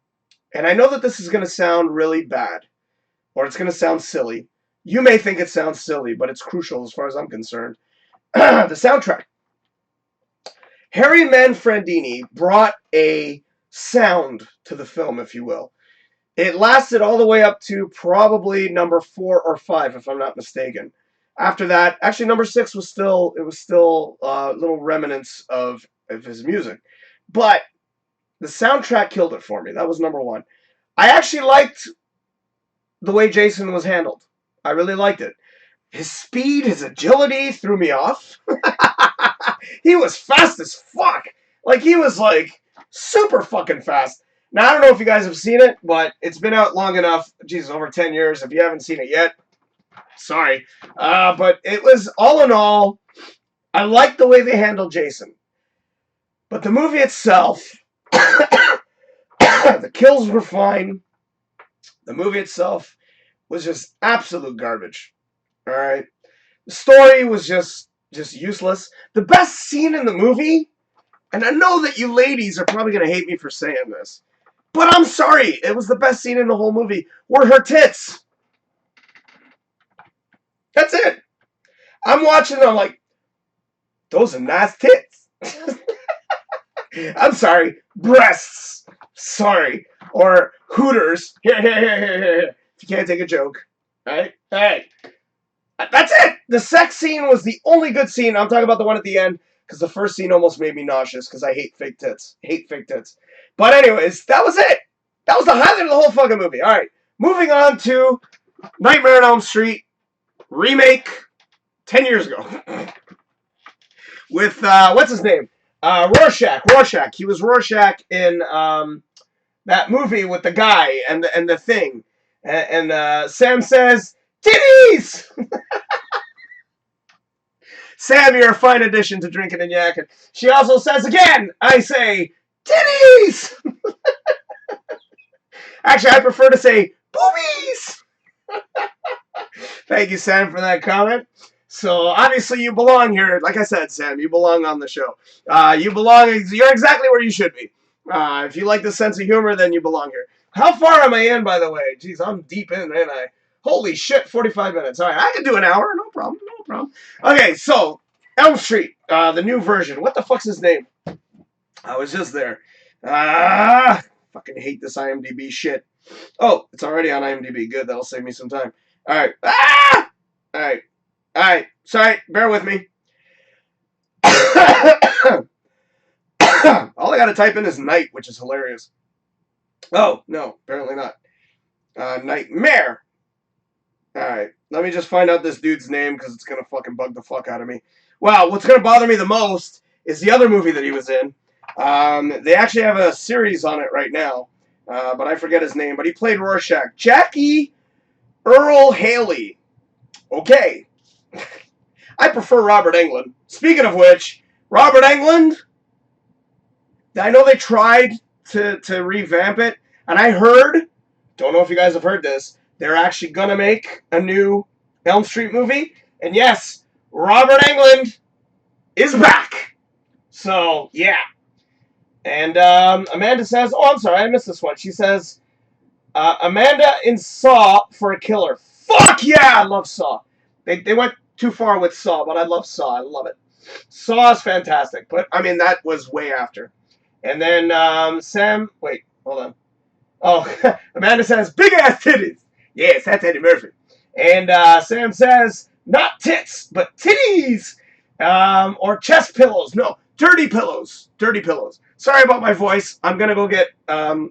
and I know that this is going to sound really bad, or it's going to sound silly. You may think it sounds silly, but it's crucial as far as I'm concerned. The soundtrack. Harry Manfredini brought a sound to the film, if you will. It lasted all the way up to probably number 4 or 5, if I'm not mistaken. After that, actually number 6 was still, little remnants of his music. But the soundtrack killed it for me. That was number 1. I actually liked the way Jason was handled. I really liked it. His speed, his agility threw me off. He was fast as fuck. Like, he was, like, super fucking fast. Now, I don't know if you guys have seen it, but it's been out long enough. Jesus, over 10 years. If you haven't seen it yet, sorry. But it was, all in all, I liked the way they handled Jason. But the movie itself, the kills were fine. The movie itself was just absolute garbage. Alright? The story was just useless. The best scene in the movie, and I know that you ladies are probably going to hate me for saying this, but I'm sorry, it was the best scene in the whole movie, were her tits. That's it. I'm watching and I'm like, those are nice tits. I'm sorry, breasts. Sorry. Or hooters. Here. If you can't take a joke. Alright? Alright. That's it! The sex scene was the only good scene. I'm talking about the one at the end, because the first scene almost made me nauseous, because I hate fake tits. Hate fake tits. But anyways, that was it! That was the highlight of the whole fucking movie. Alright. Moving on to Nightmare on Elm Street remake 10 years ago. With, what's his name? Rorschach. He was Rorschach in, that movie with the guy and the thing. And Sam says, titties! Sam, you're a fine addition to Drinkin and Yakkin. She also says again, I say, titties! Actually, I prefer to say, boobies! Thank you, Sam, for that comment. So, obviously, you belong here. Like I said, Sam, you belong on the show. You're exactly where you should be. If you like the sense of humor, then you belong here. How far am I in, by the way? Jeez, I'm deep in, ain't I? Holy shit, 45 minutes. All right, I can do an hour. No problem, no problem. Okay, so, Elm Street, the new version. What the fuck's his name? I was just there. Fucking hate this IMDb shit. Oh, it's already on IMDb. Good, that'll save me some time. All right. All right. Sorry, bear with me. All I gotta type in is night, which is hilarious. Oh, no, apparently not. Nightmare. Alright, let me just find out this dude's name because it's gonna fucking bug the fuck out of me. Wow, what's gonna bother me the most is the other movie that he was in. They actually have a series on it right now, but I forget his name. But he played Rorschach. Jackie Earl Haley. Okay. I prefer Robert Englund. Speaking of which, Robert Englund, I know they tried to revamp it, and I heard, don't know if you guys have heard this, they're actually going to make a new Elm Street movie, and yes, Robert Englund is back. So, yeah. And Amanda says, oh, I'm sorry, I missed this one. She says, Amanda in Saw for a killer. Fuck yeah, I love Saw. They went too far with Saw, but I love Saw. I love it. Saw is fantastic, but, I mean, that was way after. And then Sam, wait, hold on. Oh, Amanda says, big-ass titties. Yes, that's Eddie Murphy. And Sam says, not tits, but titties. Or chest pillows. No, dirty pillows. Dirty pillows. Sorry about my voice. I'm going to go get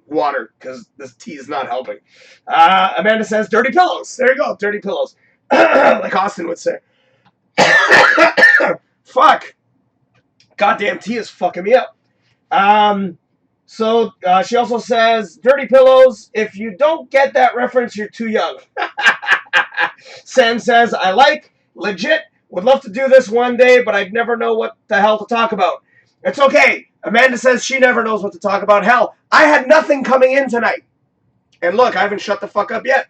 water because this tea is not helping. Amanda says, dirty pillows. There you go, dirty pillows. Like Austin would say. Fuck. Goddamn tea is fucking me up. So she also says, dirty pillows, if you don't get that reference, you're too young. Sam says, I like, legit, would love to do this one day, but I'd never know what the hell to talk about. It's okay. Amanda says she never knows what to talk about. Hell, I had nothing coming in tonight. And look, I haven't shut the fuck up yet.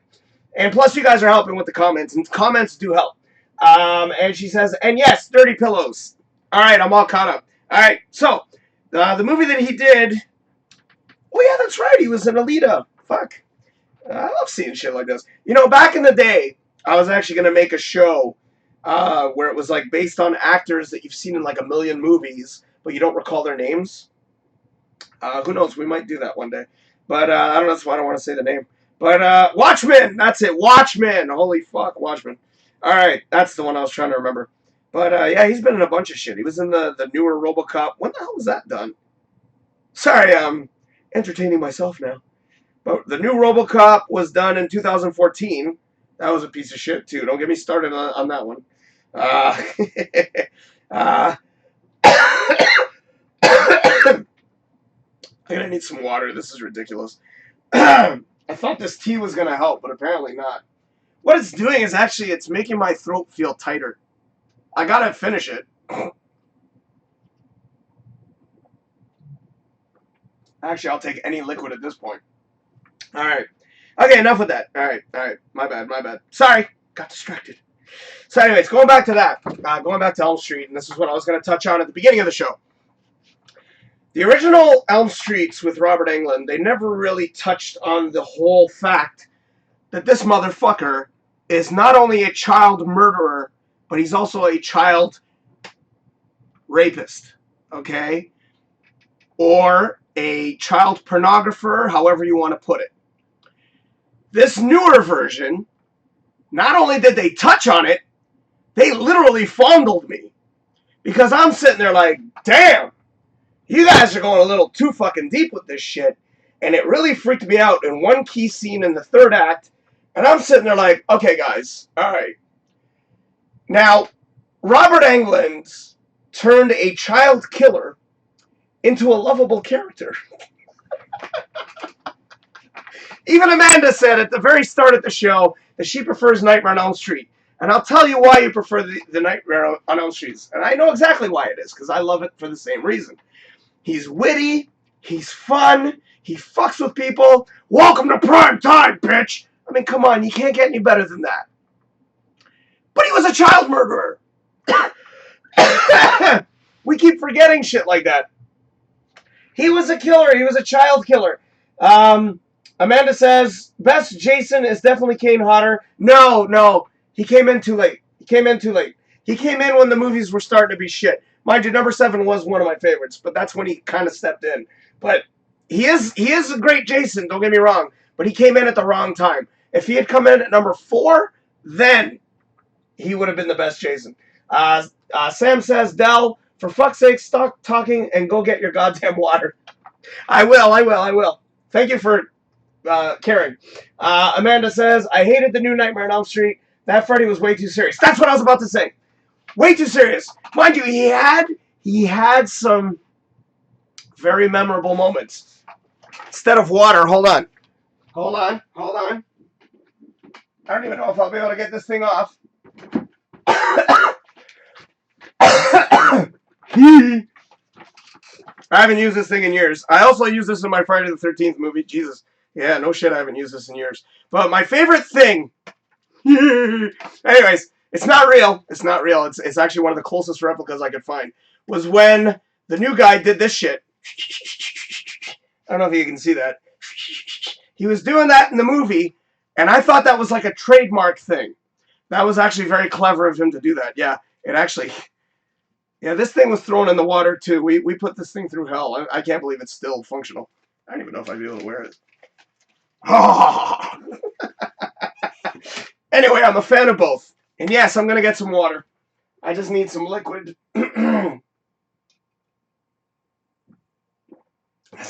And plus you guys are helping with the comments, and comments do help. And she says, and yes, dirty pillows. All right, I'm all caught up. All right, so the movie that he did, oh yeah, that's right, he was in Alita. Fuck. I love seeing shit like this. You know, back in the day, I was actually going to make a show where it was like based on actors that you've seen in like a million movies, but you don't recall their names. Who knows, we might do that one day. But I don't know, that's why I don't want to say the name. But Watchmen, that's it, Watchmen. Holy fuck, Watchmen. All right, that's the one I was trying to remember. But yeah, he's been in a bunch of shit. He was in the newer RoboCop. When the hell was that done? Sorry, I'm entertaining myself now. But the new RoboCop was done in 2014. That was a piece of shit too. Don't get me started on that one. I'm gonna need some water. This is ridiculous. I thought this tea was gonna help, but apparently not. What it's doing is actually it's making my throat feel tighter. I gotta finish it. Actually, I'll take any liquid at this point. Alright. Okay, enough with that. Alright. My bad. Sorry. Got distracted. So anyways, going back to that. Going back to Elm Street, and this is what I was going to touch on at the beginning of the show. The original Elm Streets with Robert Englund, they never really touched on the whole fact that this motherfucker is not only a child murderer, but he's also a child rapist. Okay? Or a child pornographer, however you want to put it. This newer version, not only did they touch on it, they literally fondled me. Because I'm sitting there like, damn, you guys are going a little too fucking deep with this shit. And it really freaked me out in one key scene in the third act. And I'm sitting there like, okay guys, alright. Now, Robert Englund turned a child killer into a lovable character. Even Amanda said at the very start of the show that she prefers Nightmare on Elm Street. And I'll tell you why you prefer the Nightmare on Elm Street. And I know exactly why it is, because I love it for the same reason. He's witty, he's fun, he fucks with people. Welcome to prime time, bitch! I mean, come on, you can't get any better than that. But he was a child murderer. We keep forgetting shit like that. He was a killer. He was a child killer. Amanda says, best Jason is definitely Kane Hodder. No. He came in too late. He came in when the movies were starting to be shit. Mind you, number 7 was one of my favorites, but that's when he kind of stepped in. But he is a great Jason, don't get me wrong, but he came in at the wrong time. If he had come in at number 4, then he would have been the best Jason. Sam says, Dell, for fuck's sake, stop talking and go get your goddamn water. I will. Thank you for caring. Amanda says, I hated the new Nightmare on Elm Street. That Freddy was way too serious. That's what I was about to say. Way too serious. Mind you, he had some very memorable moments. Instead of water, hold on. I don't even know if I'll be able to get this thing off. I haven't used this thing in years. I also used this in my Friday the 13th movie. Jesus. Yeah, no shit, I haven't used this in years. But my favorite thing... Anyways, it's not real. It's actually one of the closest replicas I could find. Was when the new guy did this shit. I don't know if you can see that. He was doing that in the movie, and I thought that was like a trademark thing. That was actually very clever of him to do that. Yeah, it actually... Yeah, this thing was thrown in the water, too. We put this thing through hell. I can't believe it's still functional. I don't even know if I'd be able to wear it. Oh. Anyway, I'm a fan of both. And yes, I'm going to get some water. I just need some liquid. It's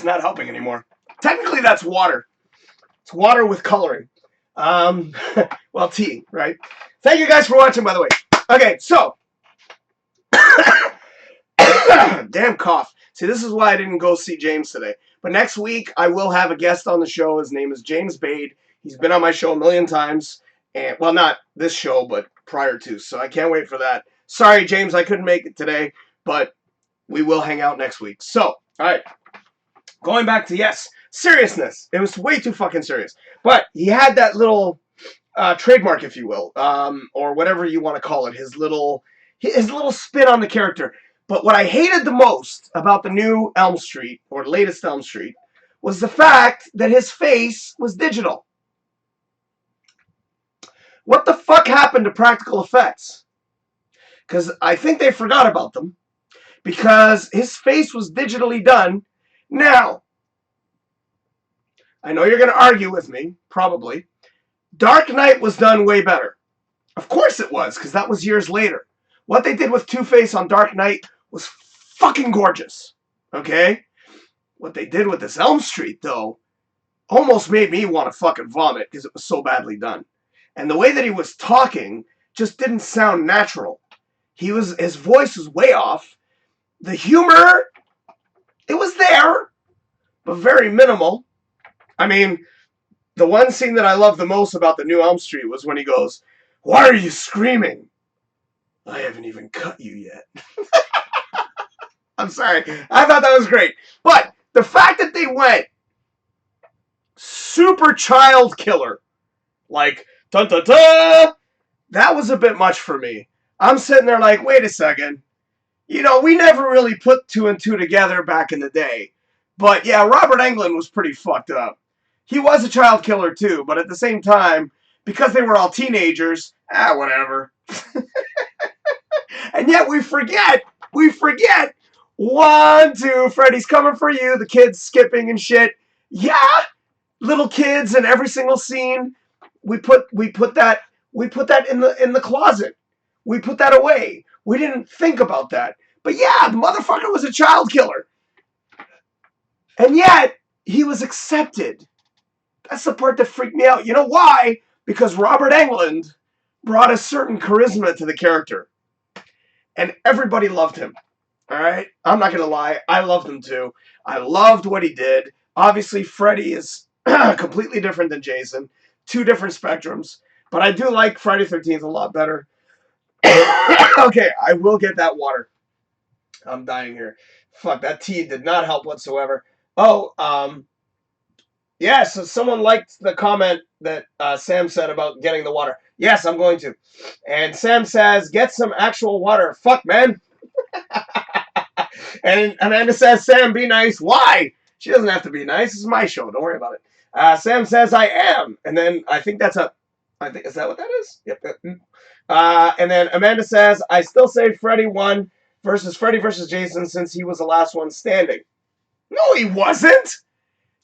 not helping anymore. Technically, that's water. It's water with coloring. Well, tea, right? Thank you guys for watching, by the way. Okay, so... Damn cough. See, this is why I didn't go see James today. But next week, I will have a guest on the show. His name is James Bade. He's been on my show a million times. And, well, not this show, but prior to. So I can't wait for that. Sorry, James, I couldn't make it today. But we will hang out next week. So, all right. Going back to, yes, seriousness. It was way too fucking serious. But he had that little trademark, if you will. Or whatever you want to call it. His little spin on the character. But what I hated the most about the new Elm Street, or latest Elm Street, was the fact that his face was digital. What the fuck happened to practical effects? Because I think they forgot about them. Because his face was digitally done. Now, I know you're going to argue with me, probably. Dark Knight was done way better. Of course it was, because that was years later. What they did with Two-Face on Dark Knight was fucking gorgeous. Okay? What they did with this Elm Street, though, almost made me want to fucking vomit because it was so badly done. And the way that he was talking just didn't sound natural. His voice was way off. The humor, it was there, but very minimal. I mean, the one scene that I love the most about the new Elm Street was when he goes, "Why are you screaming? I haven't even cut you yet." I'm sorry. I thought that was great. But the fact that they went super child killer, like, dun-dun-dun, that was a bit much for me. I'm sitting there like, wait a second. You know, we never really put 2 and 2 together back in the day. But yeah, Robert Englund was pretty fucked up. He was a child killer too, but at the same time, because they were all teenagers, whatever. And yet we forget, 1, 2, Freddy's coming for you, the kids skipping and shit. Yeah, little kids in every single scene. We put that in the closet. We put that away. We didn't think about that. But yeah, the motherfucker was a child killer. And yet, he was accepted. That's the part that freaked me out. You know why? Because Robert Englund brought a certain charisma to the character. And everybody loved him. Alright? I'm not going to lie. I loved him too. I loved what he did. Obviously, Freddy is completely different than Jason. 2 different spectrums. But I do like Friday 13th a lot better. Okay, I will get that water. I'm dying here. Fuck, that tea did not help whatsoever. Oh, yeah, so someone liked the comment that Sam said about getting the water. Yes, I'm going to. And Sam says, get some actual water. Fuck, man. And Amanda says, Sam, be nice. Why? She doesn't have to be nice. This is my show. Don't worry about it. Sam says, I am. And then I think that's a... is that what that is? Yep. And then Amanda says, I still say Freddy won versus Freddy versus Jason since he was the last one standing. No, he wasn't.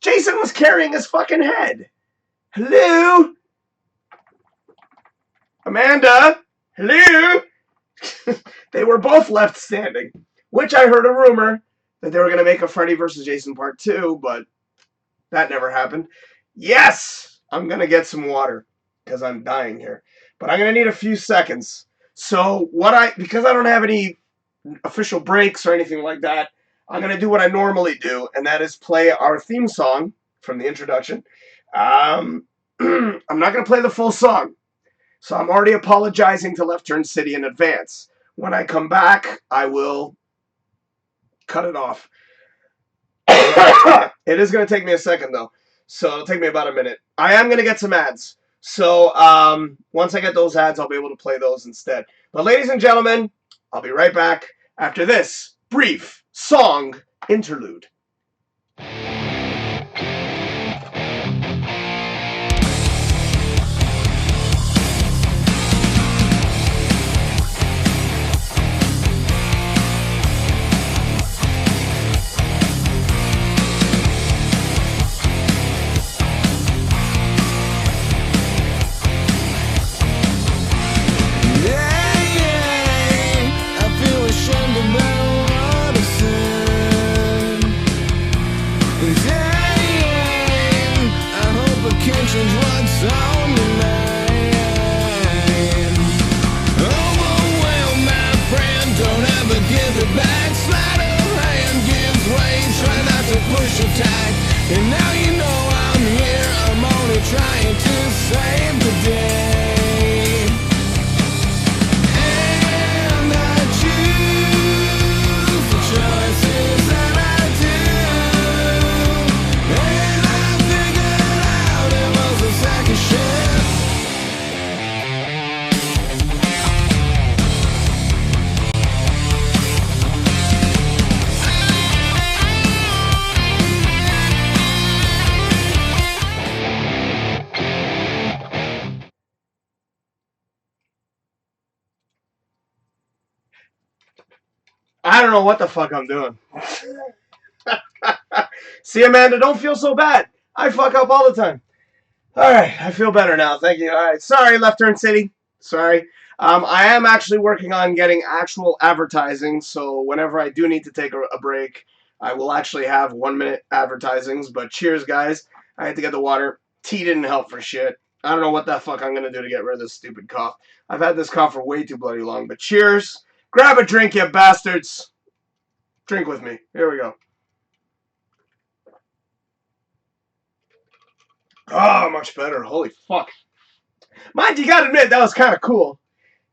Jason was carrying his fucking head. Hello? Amanda? Hello? They were both left standing, which I heard a rumor that they were going to make a Freddy versus Jason part 2, but that never happened. Yes! I'm going to get some water because I'm dying here. But I'm going to need a few seconds. So because I don't have any official breaks or anything like that, I'm going to do what I normally do, and that is play our theme song from the introduction. I'm not going to play the full song, so I'm already apologizing to Left Turn City in advance. When I come back, I will cut it off. It is going to take me a second, though, so it'll take me about a minute. I am going to get some ads, so once I get those ads, I'll be able to play those instead. But ladies and gentlemen, I'll be right back after this brief song interlude. And now you know I'm here, I'm only trying to save the day. And I choose the choices that I do. And I figured out it was a second shift. I don't know what the fuck I'm doing. See, Amanda, don't feel so bad. I fuck up all the time. Alright, I feel better now. Thank you. Alright, sorry, Left Turn City. Sorry. I am actually working on getting actual advertising, so whenever I do need to take a break, I will actually have 1-minute advertisings. But cheers, guys. I had to get the water. Tea didn't help for shit. I don't know what the fuck I'm going to do to get rid of this stupid cough. I've had this cough for way too bloody long. But cheers. Grab a drink, you bastards. Drink with me. Here we go. Oh, much better. Holy fuck. Mind you, gotta admit, that was kind of cool.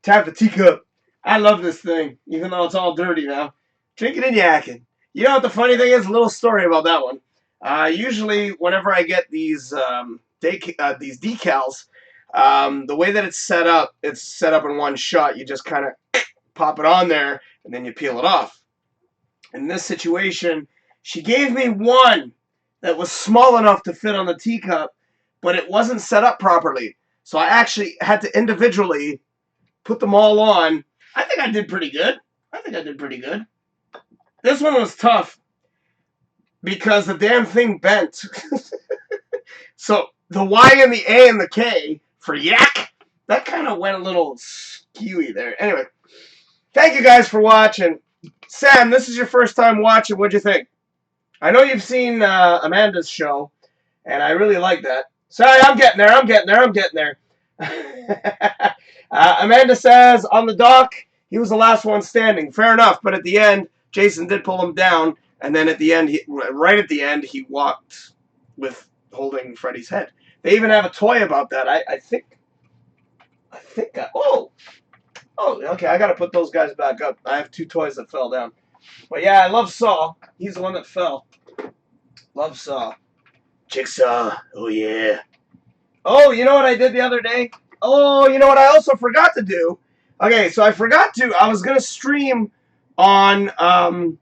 Tap the teacup. I love this thing, even though it's all dirty now. Drinkin and yakkin. You know what the funny thing is? A little story about that one. Usually, whenever I get these decals, the way that it's set up in one shot. You just kind of pop it on there, and then you peel it off. In this situation, she gave me one that was small enough to fit on the teacup, but it wasn't set up properly. So I actually had to individually put them all on. I think I did pretty good. This one was tough because the damn thing bent. So the Y and the A and the K for yak, that kind of went a little skewy there. Anyway, thank you guys for watching. Sam, this is your first time watching. What'd you think? I know you've seen Amanda's show, and I really like that. Sorry, I'm getting there. Amanda says, on the dock, he was the last one standing. Fair enough, but at the end, Jason did pull him down, and then at the end, right at the end, he walked with holding Freddy's head. They even have a toy about that. I think I think okay, I gotta put those guys back up. I have 2 toys that fell down. But yeah, I love Saw. He's the one that fell. Love Saw. Jigsaw. Oh, yeah. Oh, you know what I did the other day? Oh, you know what I also forgot to do? Okay, so I was gonna stream on,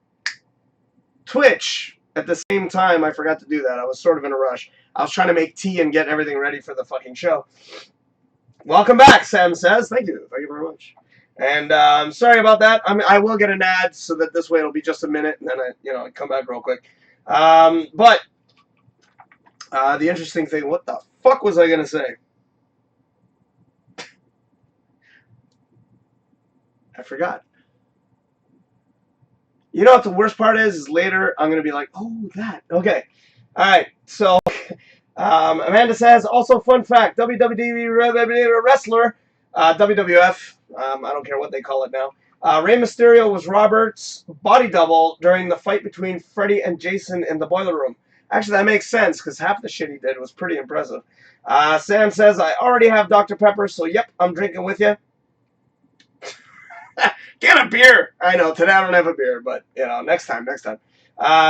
Twitch at the same time. I forgot to do that. I was sort of in a rush. I was trying to make tea and get everything ready for the fucking show. Welcome back, Sam says. Thank you. Thank you very much. And sorry about that. I will get an ad so that this way it'll be just a minute, and then I come back real quick. But the interesting thing, what the fuck was I gonna say? I forgot. You know what the worst part is later I'm going to be like, oh, that. Okay. All right. So, Amanda says, also fun fact, WWE wrestler, WWF, I don't care what they call it now, Rey Mysterio was Robert's body double during the fight between Freddy and Jason in the boiler room. Actually, that makes sense, because half the shit he did was pretty impressive. Sam says, I already have Dr. Pepper, so yep, I'm drinking with you. Get a beer! I know, today I don't have a beer, but, next time.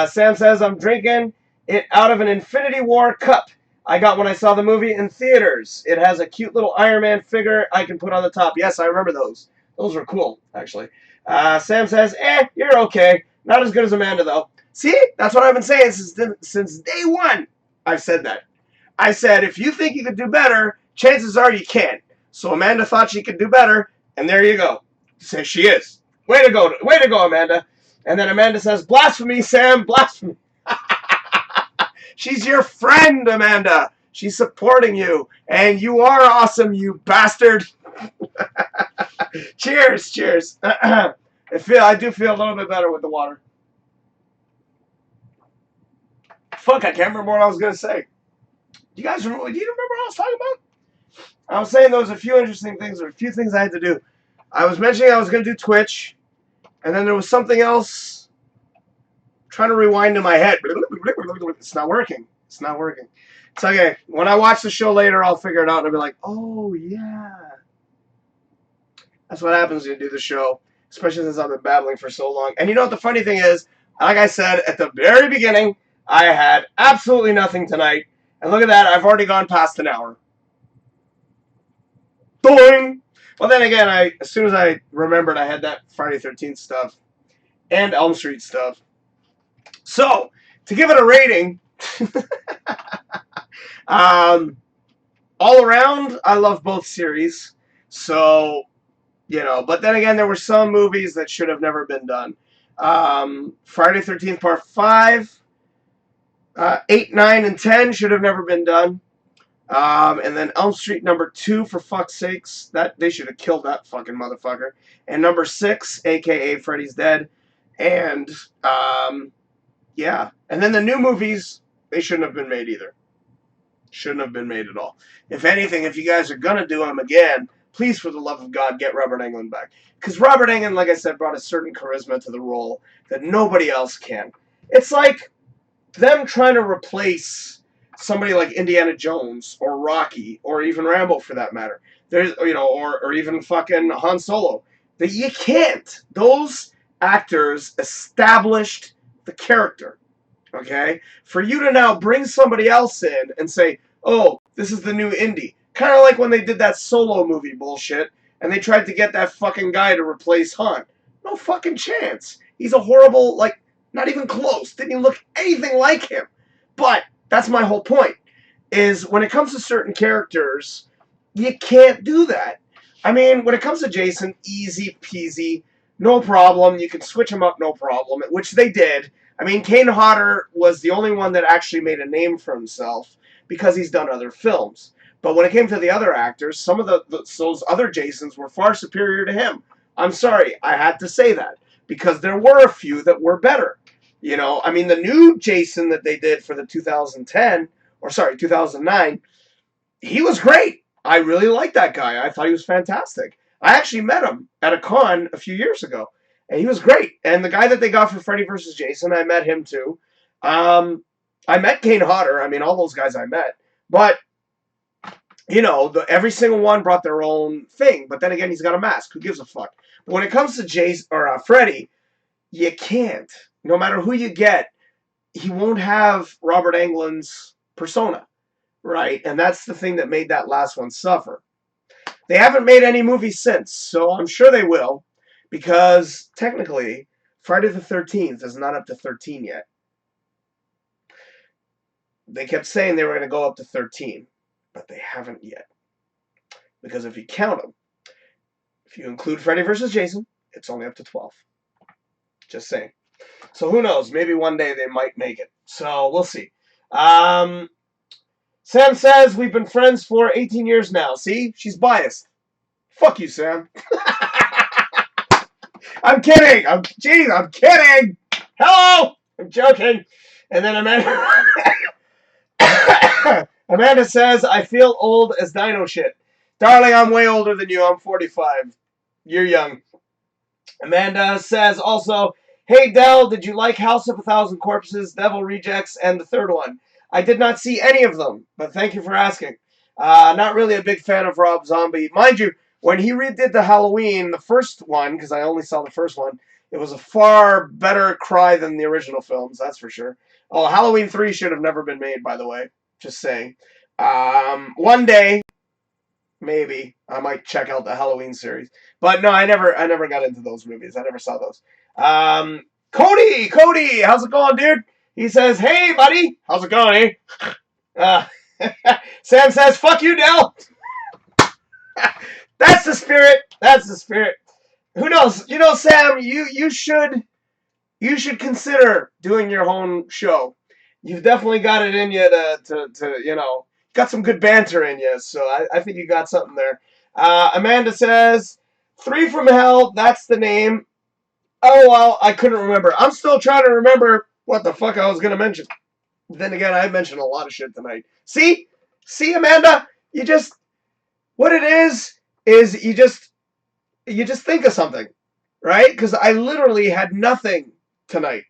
Sam says, I'm drinking it out of an Infinity War cup I got when I saw the movie in theaters. It has a cute little Iron Man figure I can put on the top. Yes, I remember those. Those were cool, actually. Sam says, you're okay. Not as good as Amanda, though. See? That's what I've been saying since day one. I've said that. I said, if you think you could do better, chances are you can't. So Amanda thought she could do better, and there you go. Says she is. Way to go, Amanda. And then Amanda says, blasphemy, Sam, blasphemy. She's your friend, Amanda. She's supporting you. And you are awesome, you bastard. Cheers. I do feel a little bit better with the water. Fuck, I can't remember what I was going to say. Do you remember what I was talking about? I was saying there was a few interesting things, or a few things I had to do. I was mentioning I was going to do Twitch, and then there was something else. I'm trying to rewind in my head. It's not working. It's okay. When I watch the show later, I'll figure it out, and I'll be like, oh, yeah. That's what happens when you do the show, especially since I've been babbling for so long. And you know what the funny thing is? Like I said at the very beginning, I had absolutely nothing tonight. And look at that. I've already gone past an hour. Boing! Well, then again, as soon as I remembered I had that Friday 13th stuff and Elm Street stuff. So, to give it a rating, all around, I love both series. So, but then again, there were some movies that should have never been done. Friday 13th Part 5, 8, 9, and 10 should have never been done. And then Elm Street number 2, for fuck's sakes, that they should have killed that fucking motherfucker. And number 6, aka Freddy's Dead. And yeah. And then the new movies, they shouldn't have been made either. Shouldn't have been made at all. If anything, if you guys are gonna do them again, please, for the love of God, get Robert Englund back. Because Robert Englund, like I said, brought a certain charisma to the role that nobody else can. It's like them trying to replace somebody like Indiana Jones or Rocky or even Rambo, for that matter. There's, or even fucking Han Solo. That you can't. Those actors established the character. Okay? For you to now bring somebody else in and say, oh, this is the new Indy. Kind of like when they did that Solo movie bullshit and they tried to get that fucking guy to replace Han. No fucking chance. He's a horrible, not even close. Didn't even look anything like him. But that's my whole point, is when it comes to certain characters, you can't do that. I mean, when it comes to Jason, easy peasy, no problem. You can switch him up, no problem, which they did. I mean, Kane Hodder was the only one that actually made a name for himself because he's done other films. But when it came to the other actors, some of those other Jasons were far superior to him. I'm sorry, I had to say that, because there were a few that were better. I mean, the new Jason that they did for the 2009, he was great. I really liked that guy. I thought he was fantastic. I actually met him at a con a few years ago, and he was great. And the guy that they got for Freddy vs. Jason, I met him too. I met Kane Hodder. I mean, all those guys I met. But you know, every single one brought their own thing. But then again, he's got a mask. Who gives a fuck? But when it comes to Freddy, you can't. No matter who you get, he won't have Robert Englund's persona, right? And that's the thing that made that last one suffer. They haven't made any movies since, so I'm sure they will, because technically, Friday the 13th is not up to 13 yet. They kept saying they were going to go up to 13, but they haven't yet. Because if you count them, if you include Freddy vs. Jason, it's only up to 12. Just saying. So who knows? Maybe one day they might make it. So we'll see. Sam says we've been friends for 18 years now. See? She's biased. Fuck you, Sam. I'm kidding. I'm kidding. Hello. I'm joking. And then Amanda says, I feel old as dino shit. Darling, I'm way older than you. I'm 45. You're young. Amanda says also, hey, Del, did you like House of a Thousand Corpses, Devil Rejects, and the third one? I did not see any of them, but thank you for asking. Not really a big fan of Rob Zombie. Mind you, when he redid the Halloween, the first one, because I only saw the first one, it was a far better cry than the original films, that's for sure. Oh, Halloween 3 should have never been made, by the way. Just saying. One day, maybe, I might check out the Halloween series. But no, I never got into those movies. I never saw those. Cody, how's it going, dude? He says, hey, buddy. How's it going, eh? Sam says, fuck you, Del. That's the spirit. That's the spirit. Who knows? You know, Sam, you should consider doing your own show. You've definitely got it in you to you know, got some good banter in you. So I think you got something there. Amanda says, 3 from Hell. That's the name. Oh, well, I couldn't remember. I'm still trying to remember what the fuck I was going to mention. Then again, I mentioned a lot of shit tonight. See, Amanda, what it is you just think of something, right? Because I literally had nothing tonight,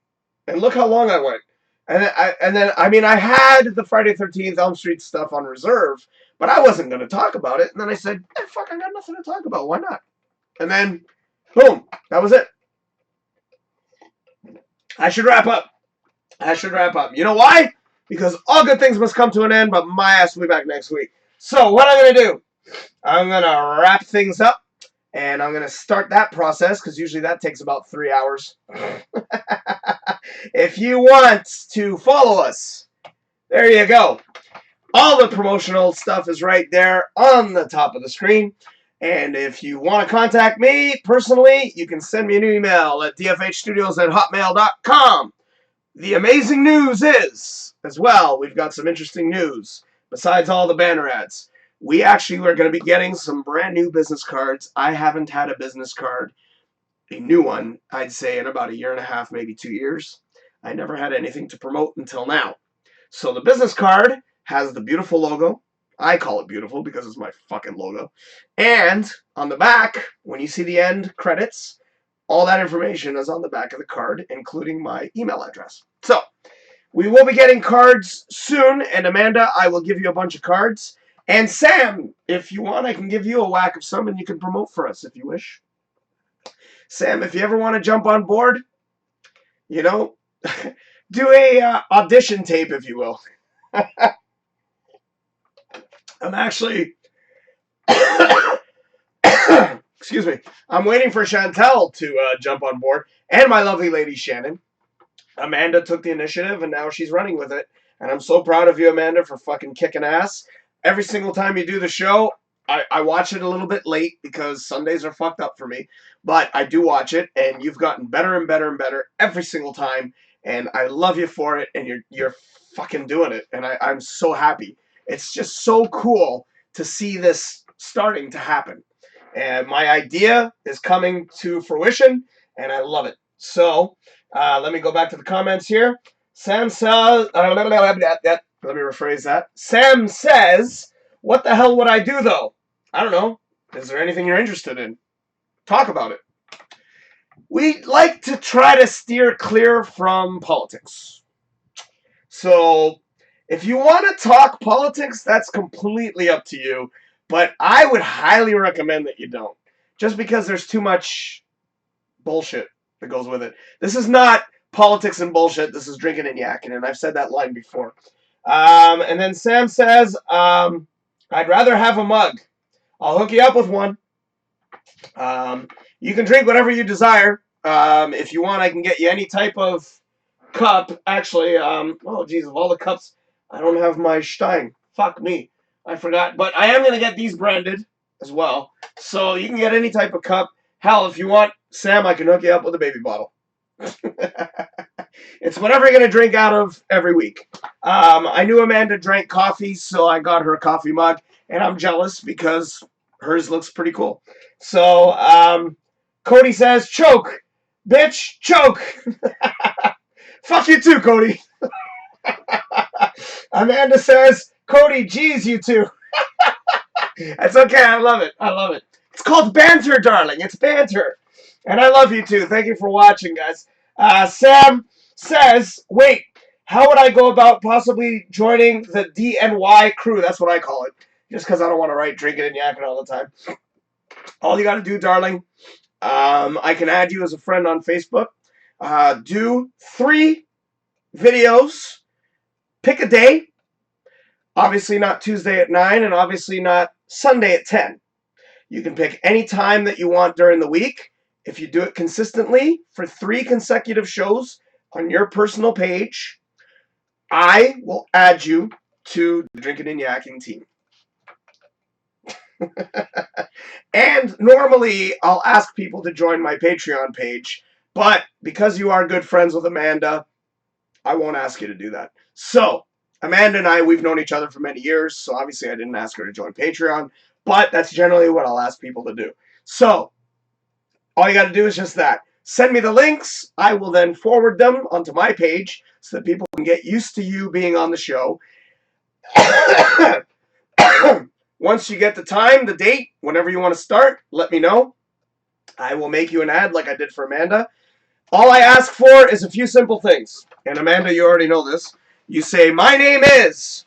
and look how long I went. And then I had the Friday 13th Elm Street stuff on reserve, but I wasn't going to talk about it. And then I said, fuck, I got nothing to talk about. Why not? And then, boom, that was it. I should wrap up. You know why? Because all good things must come to an end, but my ass will be back next week. So what I'm going to do, I'm going to wrap things up, and I'm going to start that process, because usually that takes about 3 hours. If you want to follow us, there you go. All the promotional stuff is right there on the top of the screen. And if you want to contact me personally, you can send me an email at dfhstudios@hotmail.com. The amazing news is, as well, we've got some interesting news. Besides all the banner ads, we actually are going to be getting some brand new business cards. I haven't had a business card, a new one, I'd say in about 1.5 years, maybe 2 years. I never had anything to promote until now. So the business card has the beautiful logo. I call it beautiful because it's my fucking logo. And on the back, when you see the end credits, all that information is on the back of the card, including my email address. So, we will be getting cards soon, and Amanda, I will give you a bunch of cards. And Sam, if you want, I can give you a whack of some, and you can promote for us if you wish. Sam, if you ever want to jump on board, you know, do a audition tape, if you will. I'm actually, excuse me, I'm waiting for Chantel to jump on board, and my lovely lady Shannon. Amanda took the initiative, and now she's running with it. And I'm so proud of you, Amanda, for fucking kicking ass. Every single time you do the show, I watch it a little bit late because Sundays are fucked up for me. But I do watch it, and you've gotten better and better and better every single time. And I love you for it, and you're fucking doing it. And I'm so happy. It's just so cool to see this starting to happen. And my idea is coming to fruition, and I love it. So, let me go back to the comments here. Sam says, let me rephrase that. Sam says, what the hell would I do, though? I don't know. Is there anything you're interested in? Talk about it. We like to try to steer clear from politics. So, If you want to talk politics, that's completely up to you. But I would highly recommend that you don't. Just because there's too much bullshit that goes with it. This is not politics and bullshit. This is drinking and yakking, and I've said that line before. And then Sam says, I'd rather have a mug. I'll hook you up with one. You can drink whatever you desire. If you want, I can get you any type of cup. Actually, oh geez, of all the cups, I don't have my Stein. Fuck me. I forgot. But I am going to get these branded as well. So you can get any type of cup. Hell, if you want, Sam, I can hook you up with a baby bottle. It's whatever you're going to drink out of every week. I knew Amanda drank coffee, so I got her a coffee mug. And I'm jealous because hers looks pretty cool. So, Cody says, choke. Bitch, choke. Fuck you too, Cody. Amanda says, Cody, geez, you too. That's okay. I love it. I love it. It's called banter, darling. It's banter. And I love you too. Thank you for watching, guys. Sam says, wait, how would I go about possibly joining the DNY crew? That's what I call it. Just because I don't want to write drinking and yakking all the time. All you got to do, darling, I can add you as a friend on Facebook. Do 3 videos. Pick a day. Obviously not Tuesday at 9 and obviously not Sunday at 10. You can pick any time that you want during the week. If you do it consistently for 3 consecutive shows on your personal page, I will add you to the Drinkin and Yakkin team. And normally I'll ask people to join my Patreon page, but because you are good friends with Amanda, I won't ask you to do that. So, Amanda and I, we've known each other for many years, so obviously I didn't ask her to join Patreon, but that's generally what I'll ask people to do. So, all you got to do is just that. Send me the links. I will then forward them onto my page so that people can get used to you being on the show. Once you get the time, the date, whenever you want to start, let me know. I will make you an ad like I did for Amanda. All I ask for is a few simple things. And Amanda, you already know this. You say, my name is,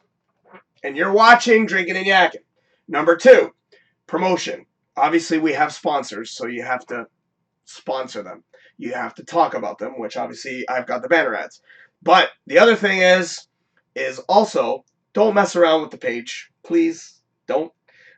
and you're watching Drinkin and Yakkin. Number 2, promotion. Obviously, we have sponsors, so you have to sponsor them. You have to talk about them, which obviously I've got the banner ads. But the other thing is also, don't mess around with the page. Please, don't.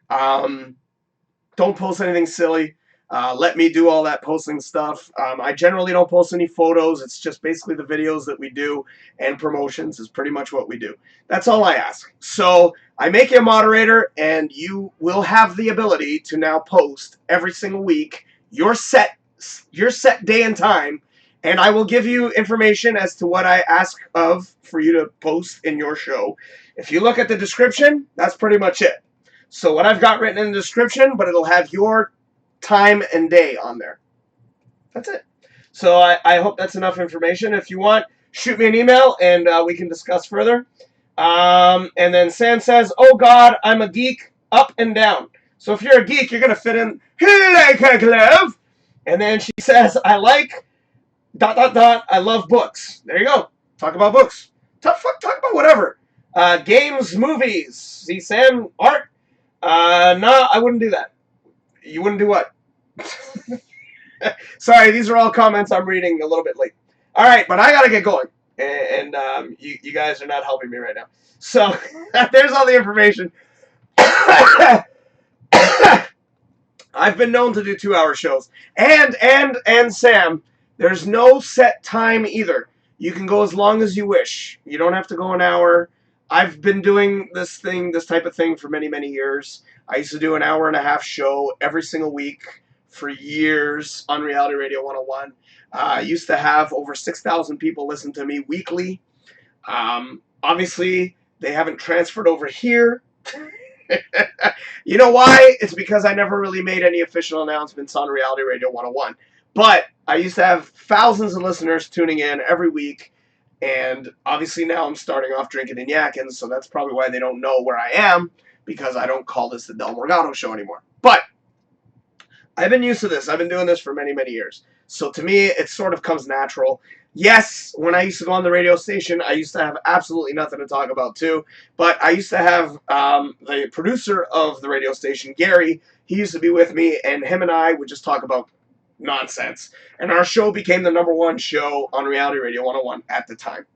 Don't post anything silly. Let me do all that posting stuff. I generally don't post any photos. It's just basically the videos that we do, and promotions is pretty much what we do. That's all I ask. So I make you a moderator, and you will have the ability to now post every single week your set day and time, and I will give you information as to what I ask of for you to post in your show. If you look at the description, that's pretty much it. So what I've got written in the description, but it'll have your time and day on there. That's it. So I hope that's enough information. If you want, shoot me an email and we can discuss further. And then Sam says, oh God, I'm a geek up and down. So if you're a geek, you're going to fit in like a glove. And then she says, I like ... I love books. There you go. Talk about books. Talk about whatever. Games, movies. See, Sam, art. No, I wouldn't do that. You wouldn't do what? Sorry, these are all comments I'm reading a little bit late. All right, but I got to get going. And you guys are not helping me right now. So there's all the information. I've been known to do 2-hour shows. And Sam, there's no set time either. You can go as long as you wish. You don't have to go an hour. I've been doing this type of thing for many, many years. I used to do an 1.5-hour show every single week for years on Reality Radio 101. I used to have over 6,000 people listen to me weekly. Obviously, they haven't transferred over here. You know why? It's because I never really made any official announcements on Reality Radio 101. But I used to have thousands of listeners tuning in every week. And obviously now I'm starting off Drinkin and Yakkin, so that's probably why they don't know where I am, because I don't call this the Del Morgado Show anymore. But I've been used to this. I've been doing this for many, many years. So to me, it sort of comes natural. Yes, when I used to go on the radio station, I used to have absolutely nothing to talk about too. But I used to have the producer of the radio station, Gary. He used to be with me, and him and I would just talk about nonsense. And our show became the #1 show on Reality Radio 101 at the time.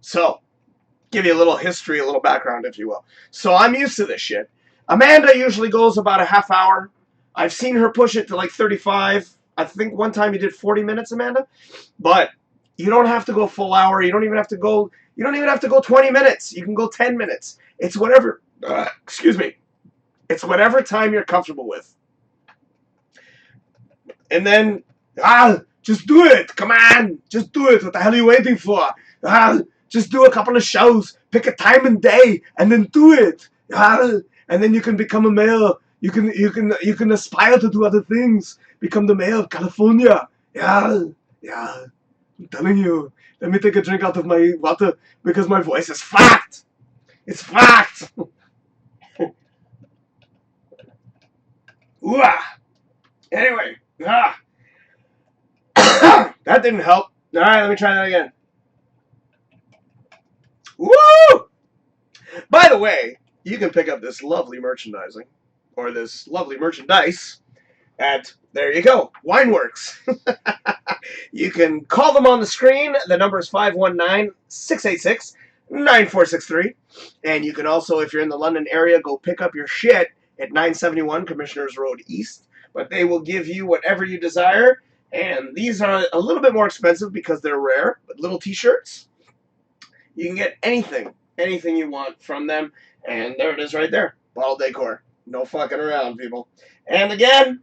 So, give you a little history, a little background, if you will. So I'm used to this shit. Amanda usually goes about a half hour. I've seen her push it to like 35. I think one time you did 40 minutes, Amanda. But you don't have to go full hour. You don't even have to go. You don't even have to go 20 minutes. You can go 10 minutes. It's whatever. Excuse me. It's whatever time you're comfortable with. And then just do it. Come on, just do it. What the hell are you waiting for? Just do a couple of shows. Pick a time and day, and then do it. And then you can become a mayor. You can aspire to do other things. Become the mayor of California. Yeah. I'm telling you. Let me take a drink out of my water because my voice is fucked. It's fucked. Ooh. Anyway. That didn't help. All right, let me try that again. Woo! By the way, you can pick up this lovely merchandising, or this lovely merchandise, at, there you go, Wineworks. You can call them on the screen. The number is 519-686-9463. And you can also, if you're in the London area, go pick up your shit at 971 Commissioners Road East. But they will give you whatever you desire. And these are a little bit more expensive because they're rare, but little t-shirts. You can get anything you want from them. And there it is right there. Bottle decor. No fucking around, people. And again,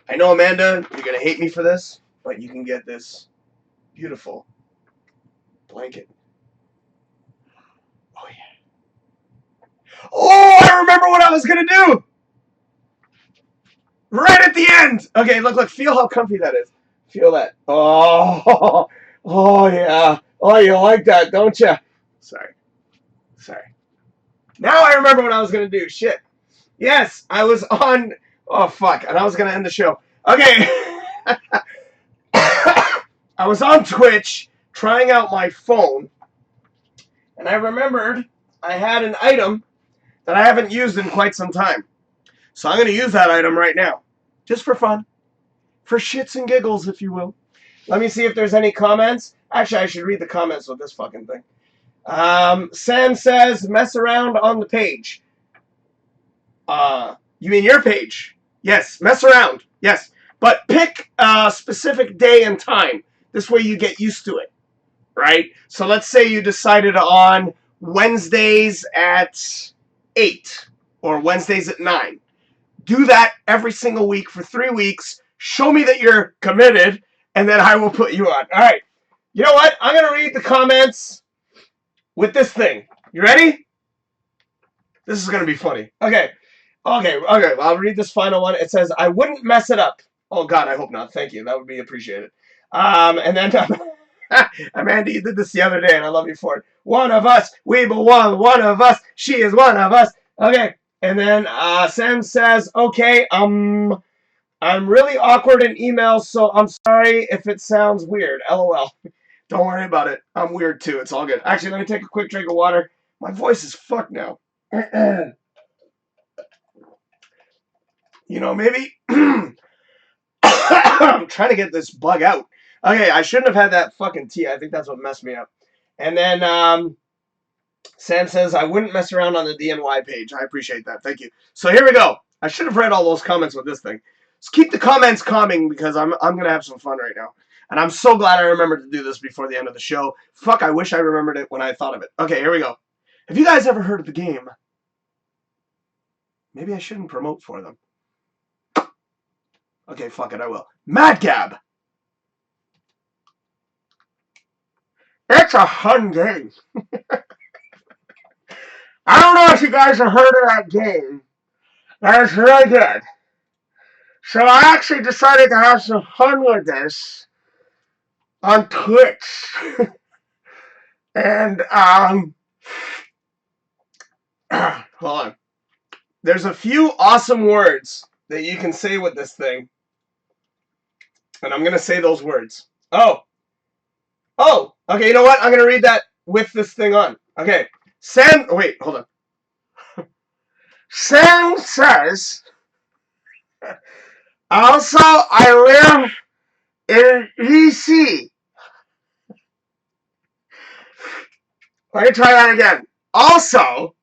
I know, Amanda, you're going to hate me for this, but you can get this beautiful blanket. Oh, yeah. Oh, I remember what I was going to do! Right at the end! Okay, look, feel how comfy that is. Feel that. Oh, yeah. Oh, you like that, don't you? Sorry. Now I remember what I was going to do. Shit. Yes, I was on... Oh, fuck. And I was going to end the show. Okay. I was on Twitch trying out my phone. And I remembered I had an item that I haven't used in quite some time. So I'm going to use that item right now. Just for fun. For shits and giggles, if you will. Let me see if there's any comments. Actually, I should read the comments with this fucking thing. Sam says, mess around on the page. You mean your page? Yes, mess around. Yes. But pick a specific day and time. This way you get used to it. Right? So let's say you decided on Wednesdays at 8 or Wednesdays at 9. Do that every single week for 3 weeks. Show me that you're committed, and then I will put you on. All right. You know what? I'm going to read the comments with this thing. You ready? This is going to be funny. Okay. I'll read this final one. It says, I wouldn't mess it up. Oh, God, I hope not. Thank you. That would be appreciated. And then Amanda, you did this the other day, and I love you for it. One of us. We belong. One of us. She is one of us. Okay. And then Sam says, okay, I'm really awkward in emails, so I'm sorry if it sounds weird. LOL. Don't worry about it. I'm weird, too. It's all good. Actually, let me take a quick drink of water. My voice is fucked now. You know, maybe I'm trying to get this bug out. Okay, I shouldn't have had that fucking tea. I think that's what messed me up. And then Sam says, I wouldn't mess around on the DNY page. I appreciate that. Thank you. So here we go. I should have read all those comments with this thing. Just keep the comments coming because I'm going to have some fun right now. And I'm so glad I remembered to do this before the end of the show. Fuck, I wish I remembered it when I thought of it. Okay, here we go. Have you guys ever heard of the game? Maybe I shouldn't promote for them. Okay, fuck it, I will. Mad Gab! It's a fun game. I don't know if you guys have heard of that game. That is really good. So I actually decided to have some fun with this on Twitch. And, hold on. There's a few awesome words that you can say with this thing. And I'm going to say those words. Oh. Oh, okay, you know what? I'm going to read that with this thing on. Okay. Sam, wait, hold on. Sam says, also, I live in DC. Let me try that again. Also,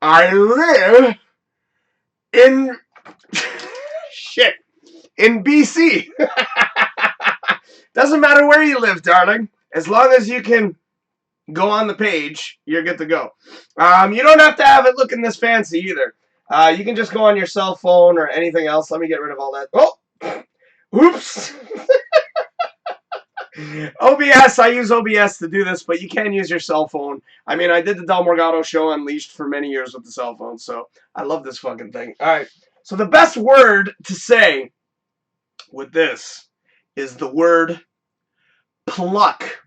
I live in shit in BC. Doesn't matter where you live, darling. As long as you can go on the page, you're good to go. You don't have to have it looking this fancy either. You can just go on your cell phone or anything else. Let me get rid of all that. Oh, oops. OBS, I use OBS to do this, but you can use your cell phone. I mean, I did the Del Morgado show Unleashed for many years with the cell phone, so I love this fucking thing. All right, so the best word to say with this is the word pluck.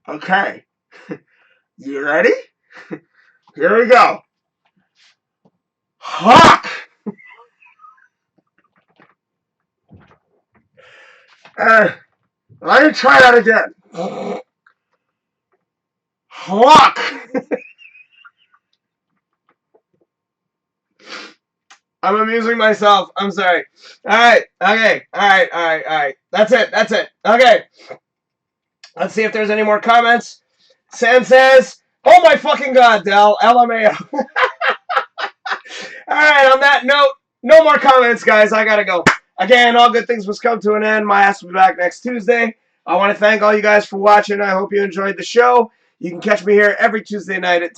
Okay, you ready? Here we go. Hawk. Let me try that again. Hawk. I'm amusing myself. I'm sorry. All right. Okay. All right. That's it. Okay. Let's see if there's any more comments. Sam says, oh my fucking god, Del. LMAO. All right. On that note, no more comments, guys. I gotta go. Again, all good things must come to an end. My ass will be back next Tuesday. I want to thank all you guys for watching. I hope you enjoyed the show. You can catch me here every Tuesday night at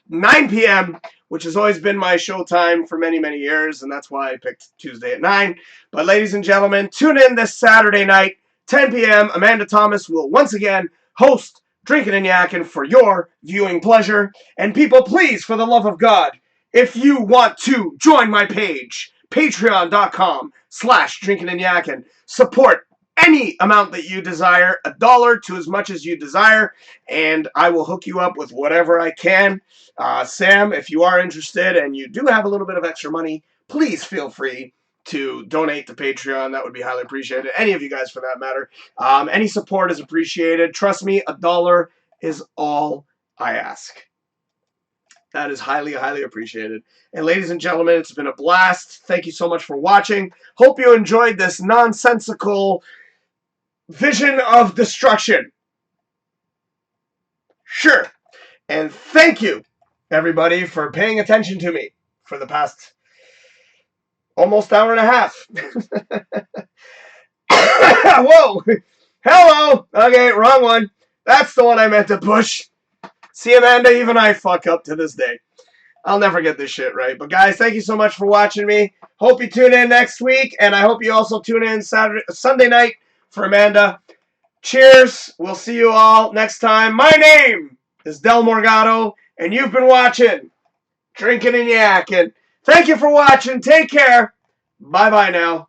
9 p.m., which has always been my show time for many, many years, and that's why I picked Tuesday at 9. But ladies and gentlemen, tune in this Saturday night, 10 p.m. Amanda Thomas will once again host Drinkin Yakkin for your viewing pleasure. And people, please, for the love of God, if you want to join my page, patreon.com/DrinkinNYakkin, support any amount that you desire, $1 to as much as you desire, and I will hook you up with whatever I can. Sam, if you are interested and you do have a little bit of extra money, please feel free to donate to Patreon. That would be highly appreciated. Any of you guys, for that matter. Any support is appreciated. Trust me, $1 is all I ask. That is highly, highly appreciated. And ladies and gentlemen, it's been a blast. Thank you so much for watching. Hope you enjoyed this nonsensical vision of destruction. Sure. And thank you, everybody, for paying attention to me for the past almost hour and a half. Whoa. Hello. Okay, wrong one. That's the one I meant to push. See, Amanda, even I fuck up to this day. I'll never get this shit right. But guys, thank you so much for watching me. Hope you tune in next week, and I hope you also tune in Sunday night for Amanda. Cheers. We'll see you all next time. My name is Del Morgado, and you've been watching Drinkin' and Yakkin'. Thank you for watching. Take care. Bye-bye now.